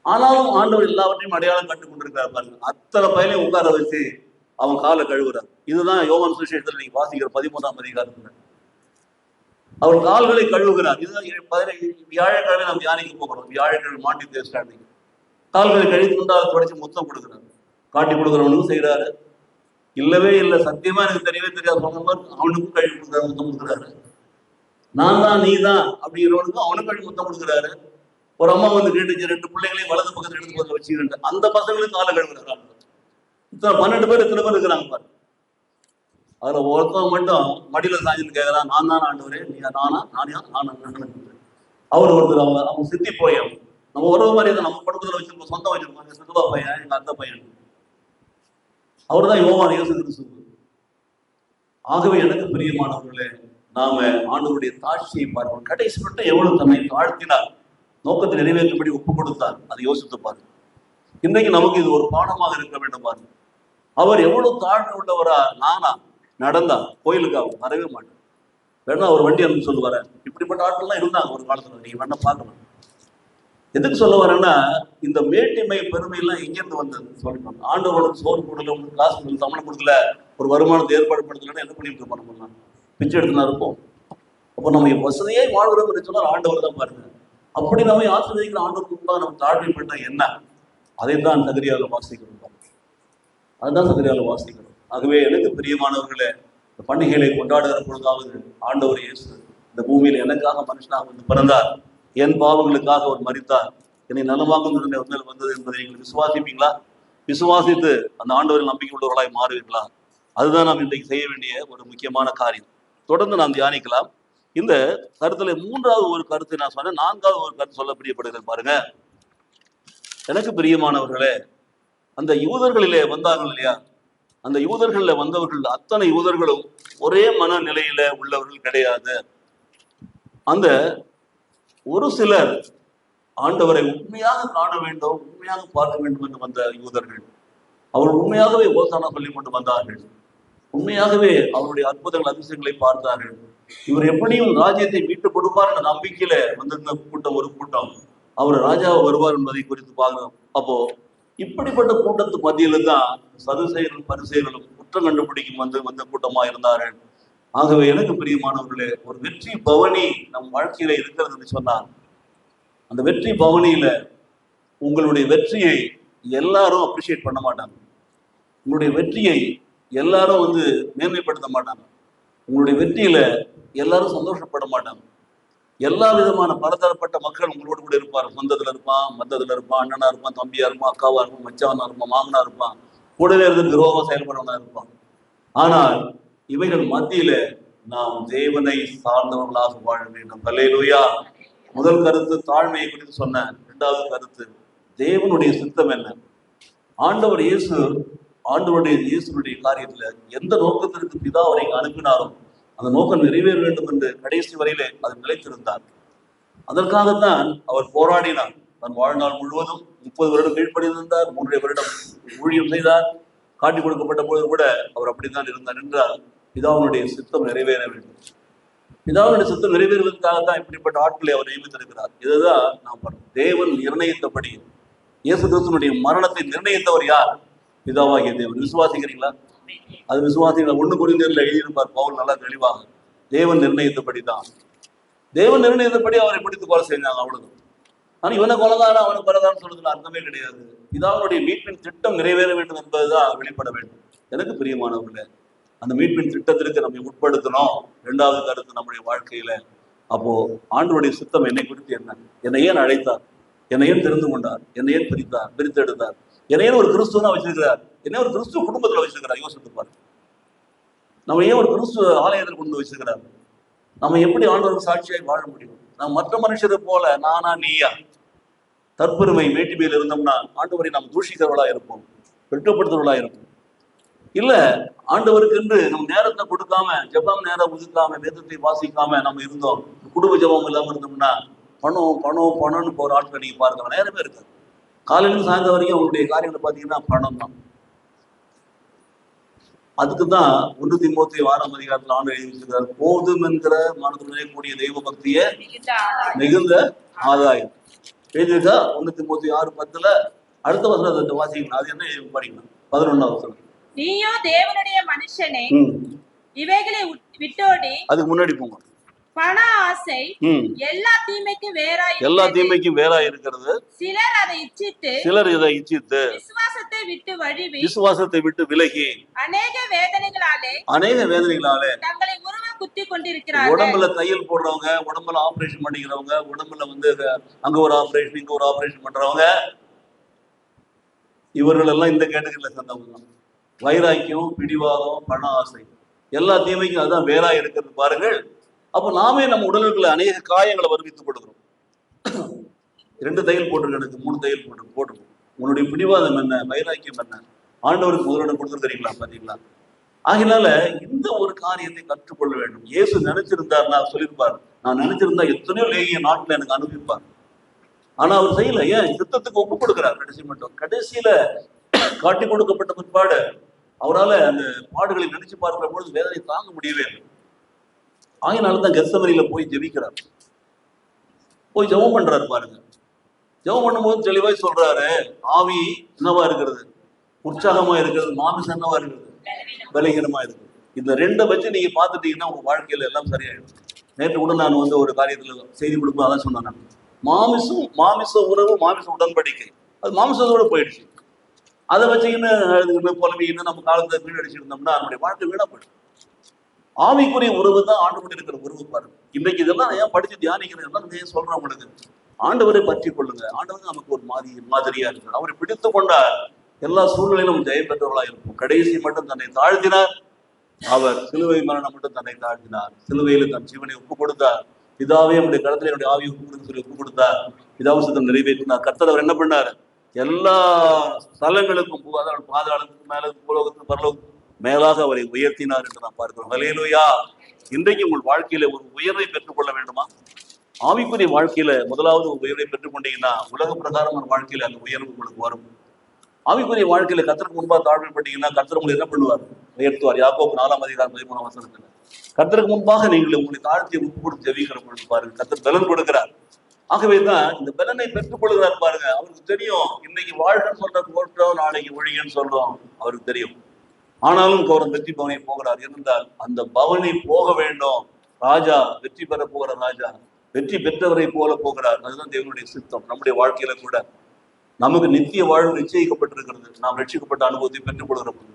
ஆனாலும் ஆண்டவர் எல்லாவற்றையும் அடையாளம் கண்டு கொண்டிருக்கிறார் பாருங்க. அத்தனை பயிலையும் உட்கார வச்சு அவன் காலை கழுவுறார். இதுதான் யோவான் சுவிசேஷத்துல நீங்க வாசிக்கிற 13ஆம் அதிகாரத்துல அவர் கால்களை கழுவுகிறார். இதுதான் வியாழக்கிழமை நாம் தியானிக்க போகிறோம். வியாழக்கிழமை மாண்டி தேஸ்டாண்டிங் கால்களை கழித்து கொண்டால் தொடச்சி முத்தம் கொடுக்குறாரு. காட்டி கொடுக்குறவனுக்கும் செய்யறாரு. இல்லவே இல்லை, சத்தியமா எனக்கு தெரியவே தெரியாது அவனுக்கும் கழுவி கொடுக்குறாரு, முத்தம் கொடுக்குறாரு. நான் தான் நீ தான் அப்படிங்கிறவனுக்கும் அவனுக்கு கழுவி முத்தம் கொடுக்குறாரு. ஒரு அம்மா வந்து கேட்டுச்சு, 2 பிள்ளைங்களையும் வலது பக்கத்துல எடுத்து பக்கம் வச்சுக்கிட்டு அந்த பசங்களுக்கு காலை கழுவுறாங்க. 12 பேர் எத்தனை பேர் இருக்கிறாங்க பாரு. அதுல ஒருத்தவங்க மட்டும் மடியில சாஞ்சின்னு கேட்கறான், நான் தான் ஆண்டவரே, நீ நானா நானா. அவர் ஒருத்தர் அவங்க சித்தி போய் நம்ம உறவு மாதிரி தான் நம்ம குடும்பத்துல வச்சிருப்போம், சொந்தம் வச்சிருப்போம். சித்தப்பா பையன், எங்க அத்தை பையன். அவர் தான் யோவான் இயேசு கிறிஸ்து. ஆகவே எனக்கு பிரியமானவர்களே, நாம ஆண்டவருடைய தாட்சியை பார்ப்போம். கடைசி மட்டும் எவ்வளவு தன்னை தாழ்த்தினார், நோக்கத்தை நிறைவேற்றும்படி ஒப்பு கொடுத்தார், அதை யோசித்து பாருங்க. இன்றைக்கு நமக்கு இது ஒரு பாடமாக இருக்க வேண்டும் பாருங்க. அவர் எவ்வளவு தாழ்வு உள்ளவரா. நானா நடந்தா கோயிலுக்கு வரவே மாட்டேன், வேணா ஒரு வண்டி அனுப்பி சொல்லுவார. இப்படிப்பட்ட ஆட்கள்லாம் இருந்தாங்க ஒரு காலத்துல, நீங்க வேணா பார்க்கலாம். எதுக்கு சொல்ல வரேன்னா, இந்த மேட்டிமை பெருமை எல்லாம் எங்கிருந்து வந்தது சொல்லணும். ஆண்டவர்களுக்கு சோறு கொடுக்கல, காசு கொடுக்கல, சம்பளம் கொடுக்கல, ஒரு வருமானத்தை ஏற்பாடு படுத்தலன்னா என்ன பண்ணிட்டு இருப்போம் நம்ம? பிச்சை எடுத்துனா இருப்போம். அப்போ நம்ம வசதியே வாழ்கிறோம் என்று சொன்னால் ஆண்டவர் தான் பாருங்க. அப்படி நம்ம ஆசிரியர்கள் ஆண்டவருக்கு நம்ம தாழ்மைப்பட்டா என்ன? அதைத்தான் சகரியாவில் வாசிக்கிறோம். அதுதான் சகரியாவில் வாசிக்கிறோம். ஆகவே எனக்கு பிரியமானவர்களே, இந்த பண்டிகைகளை கொண்டாடுகிற பொழுதாவது ஆண்டவர் இயேசு இந்த பூமியில் எனக்காக மனுஷனாக வந்து பிறந்தார், என் பாவங்களுக்காக அவர் மரித்தார், என்னை நலமாக்கும் வந்தது என்பதை நீங்கள் விசுவாசிப்பீங்களா? விசுவாசித்து அந்த ஆண்டவரில் நம்பிக்கை உள்ளவர்களாய் மாறுவீர்களா? அதுதான் நாம் இன்றைக்கு செய்ய வேண்டிய ஒரு முக்கியமான காரியம். தொடர்ந்து நாம் தியானிக்கலாம். இந்த கருத்துல மூன்றாவது ஒரு கருத்தை நான் சொன்னேன், நான்காவது ஒரு கருத்து சொல்ல பிரியப்படுகிறது பாருங்க. எனக்கு பிரியமானவர்களே, அந்த யூதர்களிலே வந்தார்கள் இல்லையா, அந்த யூதர்கள்ல வந்தவர்கள் அத்தனை யூதர்களும் ஒரே மனநிலையில உள்ளவர்கள் கிடையாது. அந்த ஒரு சிலர் ஆண்டவரை உண்மையாக காண வேண்டும், உண்மையாக பார்க்க வேண்டும் என்று வந்த யூதர்கள், அவர்கள் உண்மையாகவே ஓசானா சொல்லிக் கொண்டு வந்தார்கள், உண்மையாகவே அவருடைய அற்புதங்கள் அதிசயங்களை பார்த்தார்கள். இவர் எப்படியும் ராஜ்யத்தை மீட்டு கொடுப்பார் என்ற நம்பிக்கையில வந்திருந்த கூட்டம் ஒரு கூட்டம், அவர் ராஜாவை வருவார் என்பதை குறித்து பார்க்கணும். அப்போ இப்படிப்பட்ட கூட்டத்துக்கு மத்தியில தான் சதுசேயர்களும் பரிசேயர்களும் குற்றம் கண்டுபிடிக்கும் வந்த கூட்டமா இருந்தார்கள். ஆகவே எனக்கு பிரியமானவர்களே, ஒரு வெற்றி பவனி நம் வாழ்க்கையில இருக்கிறது சொன்னார். அந்த வெற்றி பவனியில உங்களுடைய வெற்றியை எல்லாரும் அப்ரிஷியேட் பண்ண மாட்டாங்க, உங்களுடைய வெற்றியை எல்லாரும் மேன்மைப்படுத்த மாட்டாங்க, உங்களுடைய வெற்றியில எல்லாரும் சந்தோஷப்பட மாட்டாங்க. எல்லா விதமான பலதரப்பட்ட மக்கள் உங்களோடு கூட இருப்பார். சொந்தத்துல இருப்பான், மத்தத்துல இருப்பான், அண்ணனா இருப்பான், தம்பியா இருப்பான், அக்காவா இருப்பான், மச்சாவனா இருப்பான், மாமனா இருப்பான், கூடவே இருந்து விரோதமா செயல்படவனா இருப்பான். ஆனால் இவைகள் மத்தியில நாம் தேவனை சார்ந்தவர்களாக வாழ வேண்டும். அல்லேலூயா. முதல் கருத்து தாழ்மையை குறித்து சொன்னேன். இரண்டாவது கருத்து தேவனுடைய சித்தம் என்ன. ஆண்டவர் இயேசுடைய காரியத்துல எந்த நோக்கத்திற்கு பிதா அவரை அனுப்பினாரோ அந்த நோக்கம் நிறைவேற வேண்டும் என்று கடைசி வரையிலே அது நிலைத்திருந்தார். அதற்காகத்தான் அவர் போராடினார். தன் வாழ்நாள் முழுவதும் 30 வருடம் கீழ்ப்படிந்திருந்தார், 3 வருடம் ஊழியம் செய்தார். காட்டி கொடுக்கப்பட்ட பொழுது கூட அவர் அப்படித்தான் இருந்தார். என்றால் பிதாவுடைய சித்தம் நிறைவேற வேண்டும். பிதாவுடைய சித்தம் நிறைவேறுவதற்காகத்தான் இப்படிப்பட்ட ஆட்களை அவர் நியமித்திருக்கிறார். இதுதான் நாம் தேவன் நிர்ணயித்தபடி. இயேசு கிறிஸ்துவினுடைய மரணத்தை நிர்ணயித்தவர் யார்? பிதாவாகிய தேவன். விசுவாசிக்கிறீங்களா? அது விசுவாசிகளை 1 கொரிந்தியர்ல எழுதியிருப்பார் பவுல் நல்லா தெளிவாக. தேவன் நிர்ணயித்தபடி தான். தேவன் நிர்ணயித்தபடி அவரை பிடித்து கொலை செஞ்சாங்க, அவ்வளவுதான். ஆனா இவனை கொலைதாரா அவனுக்கு கொலைதான்னு சொல்றதுல அர்த்தமே கிடையாது. பிதாவுடைய மீட்பின் திட்டம் நிறைவேற வேண்டும் என்பதுதான் வெளிப்பட வேண்டும். எனக்கு பிரியமானவர்களே, அந்த மீட்பின் திட்டத்திற்கு நம்மை உட்படுத்தணும். 2வது கருத்து நம்முடைய வாழ்க்கையில. அப்போ ஆண்டவருடைய சித்தம் என்னை குறித்து என்ன? என்னை ஏன் அழைத்தார்? என்னை ஏன் தெரிந்து கொண்டார்? என்னை ஏன் பிரித்து எடுத்தார்? என்னை ஏன் ஒரு கிறிஸ்துவனா வச்சிருக்கிறார்? என்ன ஒரு கிறிஸ்துவ குடும்பத்துல வச்சிருக்கிறார்? யோசித்து பாருங்க. நம்ம ஏன் ஒரு கிறிஸ்துவ ஆலயத்தில் கொண்டு வச்சிருக்கிறார்? நம்ம எப்படி ஆண்டவருக்கு சாட்சியாய் வாழ முடியும்? நம்ம மற்ற மனுஷரை போல நானா நீயா தற்பெருமை மேட்டிமையில் இருந்தோம்னா ஆண்டவரை நாம் தூஷிக்கிறவளா இருப்போம், வெட்கப்படுத்துறவளா இருப்போம். இல்ல, ஆண்டவருக்கு என்று நம்ம நேரத்தை கொடுக்காம, ஜெபம் நேரம் ஒதுக்காம, வேதத்தை வாசிக்காம நம்ம இருந்தோம், குடும்ப ஜெபம் இல்லாம இருந்தோம்னா பணம்னு போற ஆட்கள் நீங்க பாருங்க, நேரமே இருக்காது. காலையில சாயந்தரம் வரைக்கும் அவங்களுடைய காரியங்களை பாத்தீங்கன்னா பணம் தான். அதுக்குதான் 1 தீமோத்தேயு 6ஆம் அதிகாரத்தில் ஆண்டு எழுதி வச்சிருக்காரு, போதும் என்கிற மனதுடனே கூடிய தெய்வ பக்திய மிகுந்த ஆதாயம். எழுதியிருக்கா 1 தீமோத்தேயு 6:10. அடுத்த வசனத்தை வாசிக்கணும். அது என்ன படிக்கணும்? 11ஆம் வசனம். நீயோ தேவனுடைய மனுஷனே, இவைகளை விட்டோடி. அதுக்கு முன்னாடி போங்க. பண ஆசை எல்லா தீமைக்கும் வேறாய் இருக்கிறது. சிலர் இதை இச்சித்து விசுவாசத்தை விட்டு விலகி அநேக வேதனைகளாலே தங்களை உருவ குத்தி கொண்டிருக்கிறார்கள். உடம்புல தையல் போடுறவங்க, உடம்புல ஆபரேஷன் பண்ணிக்கிறவங்க, உடம்புல அங்க ஒரு ஆபரேஷன் இங்க ஒரு ஆபரேஷன் பண்றவங்க, இவர்கள் எல்லாம் இந்த கேட்டகரியில சேர்ந்தவங்க தான். வைராக்கியம், பிடிவாதம், பண ஆசை எல்லா தீமைக்கும் அதுதான் வேறாய் இருக்கிறது பாருங்கள். அப்போ நாமே நம்ம உடலுக்குள்ள அநேக காயங்களை வருவித்துக் கொடுக்கிறோம். 2 தையல் போட்டிருக்கு, எனக்கு 3 தையல் போட்டிருக்கோம். உன்னுடைய பிடிவாதம் என்ன? வைராக்கியம் என்ன? ஆண்டவருக்கு முதலிடம் கொடுத்துருக்கீங்களா பாத்தீங்களா? ஆகினால இந்த ஒரு காரியத்தை கற்றுக்கொள்ள வேண்டும். இயேசு நினைச்சிருந்தார், நான் சொல்லியிருப்பார், நான் நினைச்சிருந்தா எத்தனையோ லேகிய நாட்டுல எனக்கு அனுப்பியிருப்பார். ஆனா அவர் செய்யல. ஏன்? யுத்தத்துக்கு ஒப்பு கொடுக்கிறார். கடைசி மட்டும் கடைசியில காட்டி கொடுக்கப்பட்ட பிற்பாடு அவரால் அந்த பாடுகளை நினைச்சு பார்க்கிற பொழுது வேதனை தாங்க முடியவே இல்லை. ஆகினால்தான் கெத்செமனியில போய் ஜெபிக்கிறார். போய் ஜெபம் பண்றாரு பாருங்க. ஜெபம் பண்ணும்போது தெளிவாய் சொல்றாரு, ஆவி என்னவா இருக்கிறது? உற்சாகமா இருக்கிறது. மாமிசம் என்னவா இருக்கிறது? பலகீனமா இருக்குது. இந்த ரெண்டை வச்சு நீங்க பார்த்துட்டீங்கன்னா உங்க வாழ்க்கையில எல்லாம் சரியாயிடும். நேற்று கூட நான் ஒரு காரியத்துல செய்தி கொடுப்போம், அதான் சொன்னேன். மாமிச உறவு, மாமிச உடன்படிக்கை, அது மாமிசத்தோட போயிடுச்சு. அதை வச்சுக்கின்னு புலம்பிக்கின்னு நம்ம காலத்தை வீணடிச்சுட்டு இருந்தோம்னா நம்முடைய வாழ்க்கை வீணா போயிடும். ஆவிக்குரிய உறவு தான் ஆண்டவர் இருக்கிற உறவு பாருங்க. இன்றைக்கு இதெல்லாம் ஏன் படிச்சு தியானிக்கிறது எல்லாம் ஏன் சொல்றேன் உங்களுக்கு? ஆண்டவரை பற்றி கொள்ளுங்க. ஆண்டவர் நமக்கு ஒரு மாதிரியா இருக்கு. அவரை பிடித்து கொண்டா எல்லா சூழ்நிலையிலும் ஜெயம் பெற்றவர்களா இருக்கும். கடைசி மட்டும் தன்னை தாழ்த்தினார். அவர் சிலுவை மரணம் மட்டும் தன்னை தாழ்த்தினார். சிலுவையில தன் ஜீவனை ஒப்பு கொடுத்தார். பிதாவே என்னுடைய கடத்துல என்னுடைய ஆவியை ஒப்பு கொடுத்து சொல்லி ஒப்பு கொடுத்தார். பிதாவசத்தை நிறைவேற்றினார். கர்த்தர் அவர் என்ன பண்ணாரு? எல்லா ஸ்தலங்களுக்கும் பாதாளத்துக்கு மேல பூலோகத்துக்கு பரலோகத்துக்கு மேலாக அவரை உயர்த்தினார் என்று நாம் பார்க்கிறோம். ஹல்லேலூயா. இன்றைக்கு உங்கள் வாழ்க்கையில ஒரு உயர்வை பெற்றுக்கொள்ள வேண்டுமா? ஆவிக்குரிய வாழ்க்கையில முதலாவது ஒரு உயர்வை பெற்றுக்கொண்டீங்கன்னா உலக பிரகாரமான வாழ்க்கையில அந்த உயர்வு உங்களுக்கு வரும். ஆவிக்குரிய வாழ்க்கையில கர்த்தருக்கு முன்பாக தாழ்மைப்பட்டீங்கன்னா கர்த்தர் உங்களை என்ன பண்ணுவார்? உயர்த்துவார். யாக்கோபு 4:13 கர்த்தருக்கு முன்பாக நீங்கள் உங்களை தாழ்த்தி ஒப்பு கொடுத்து ஜெபிக்கிற பொழுது பாருங்க, கர்த்தர் பலன் கொடுக்கிறார். ஆகவேதான் இந்த பலனை பெற்றுக் கொள்கிறார் பாருங்க. அவருக்கு தெரியும், இன்னைக்கு வாழ்க்கைன்னு சொல்ற போட்டோம், நாளைக்கு ஒழிகன்னு சொல்றோம், அவருக்கு தெரியும். ஆனாலும் அவர் வெற்றி பவனை போகிறார். இருந்தால் அந்த பவனை போக வேண்டும். ராஜா வெற்றி பெற போகிற ராஜா வெற்றி பெற்றவரை போல போகிறார். அதுதான் தேவனுடைய சித்தம். நம்முடைய வாழ்க்கையில கூட நமக்கு நித்திய வாழ்வு நிச்சயிக்கப்பட்டிருக்கிறது. நாம் ரட்சிக்கப்பட்ட அனுபவத்தை பெற்றுக் கொள்கிற பொழுது,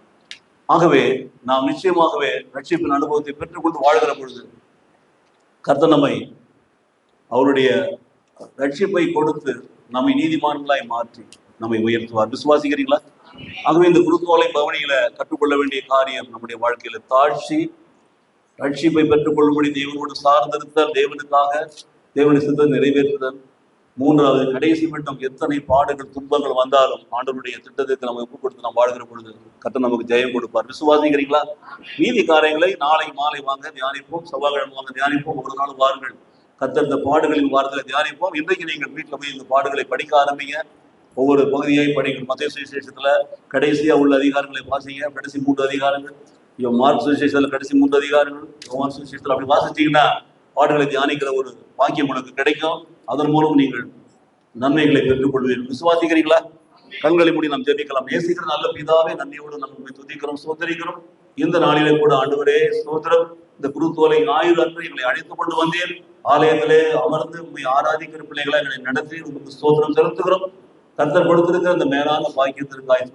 ஆகவே நாம் நிச்சயமாகவே ரட்சிப்பின் அனுபவத்தை பெற்றுக்கொண்டு வாழ்கிற பொழுது கர்த்தர் நம்மை அவருடைய ரட்சிப்பை கொடுத்து நம்மை நீதிமான்களாய் மாற்றி நம்மை உயர்த்துவார். விசுவாசிக்கிறீங்களா? ஆகவே இந்த குருத்தோலை பவனியில கற்றுக்கொள்ள வேண்டிய காரியம் நம்முடைய வாழ்க்கையில தாழ்ச்சி, ரட்சிப்பை பெற்றுக்கொள்ளும்படி தேவனோடு சார்ந்திருத்தல், தேவனுக்காக தேவனுடைய சித்தத்தை நிறைவேற்றுதல். மூன்றாவது, கடைசி மட்டும் எத்தனை பாடுகள் துன்பங்கள் வந்தாலும் ஆண்டவருடைய திட்டத்துக்கு நம்ம ஒப்பு கொடுத்து நாம் வாழ்கிற பொழுது கர்த்தர் நமக்கு ஜெயம் கொடுப்பார். விசுவாசிக்கிறீங்களா? மீதி காரியங்களை நாளை மாலை வாங்க தியானிப்போம், செவ்வாய்க்கிழமை வாங்க தியானிப்போம், ஒரு நாள் வாருங்கள் கர்த்தர் இந்த பாடுகளின் வார்த்தையை தியானிப்போம். இன்றைக்கு நீங்கள் வீட்டில் போய் இந்த பாடுகளை படிக்க ஆரம்பிங்க. ஒவ்வொரு பகுதியை படிக்கணும். மத்தேயு சுவிசேஷத்துல கடைசியா உள்ள அதிகாரங்களை வாசிங்க. கடைசி 3 அதிகாரங்கள். மார்க் சுவிசேஷத்துல கடைசி 3 அதிகாரங்கள். யோவான் சுவிசேஷத்துல அப்படி வாசிச்சீங்கன்னா பாடுகளை தியானிக்கிற ஒரு பாக்கியம் உங்களுக்கு கிடைக்கும். அதன் மூலம் நீங்கள் நன்மைகளை பெற்றுக் கொள்வீர்கள். விசுவாசிக்கிறீங்களா? கண்களை மூடி நாம் ஜெபிக்கலாம். நேசிக்கிற நல்ல பிதாவே, நன்றியோடு நம்ம துதிக்கிறோம், சோதரிக்கிறோம். இந்த நாளிலே கூட ஆண்டவரே சோதரம், இந்த குருத்தோலை ஞாயிறு அன்று எங்களை அழைத்து கொண்டு வந்தேன். ஆலயத்திலே அமர்ந்து உண்மை ஆராதிக்கிற பிள்ளைகளை எங்களை நடத்தி உங்களுக்கு சோதரம் செலுத்துகிறோம். கர்த்தர் கொடுத்திருக்கிற அந்த மேலான பாக்கியத்திற்காய்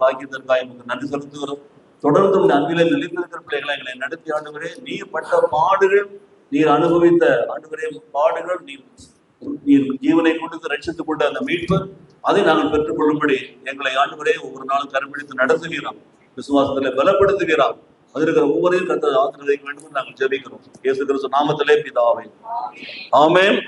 உங்களுக்கு நன்றி செலுத்துகிறோம். தொடர்ந்து உங்கள் அன்பிலே நிலைத்திருக்கிற பிள்ளைகளை எங்களை நடத்தி ஆண்டவரே, நீர் பட்ட பாடுகள், நீர் அனுபவித்த ஆண்டவரே பாடுகள், நீர் ஜீவனை கொடுத்து ரட்சித்துக் கொண்ட அந்த மீட்பு, அதை நாங்கள் பெற்றுக் கொள்ளும்படி எங்களை ஆண்டவரே ஒவ்வொரு நாளும் கருப்பிடித்து நடத்துகிறோம். விசுவாசத்திலே பலப்படுத்துகிறோம். அது இருக்கிற ஒவ்வொருவரையும் கர்த்தர் ஆசீர்வதிக்க வேண்டும் என்று நாங்கள் ஜெபிக்கிறோம். இயேசு கிறிஸ்து நாமத்திலே பிதாவே, ஆமென்.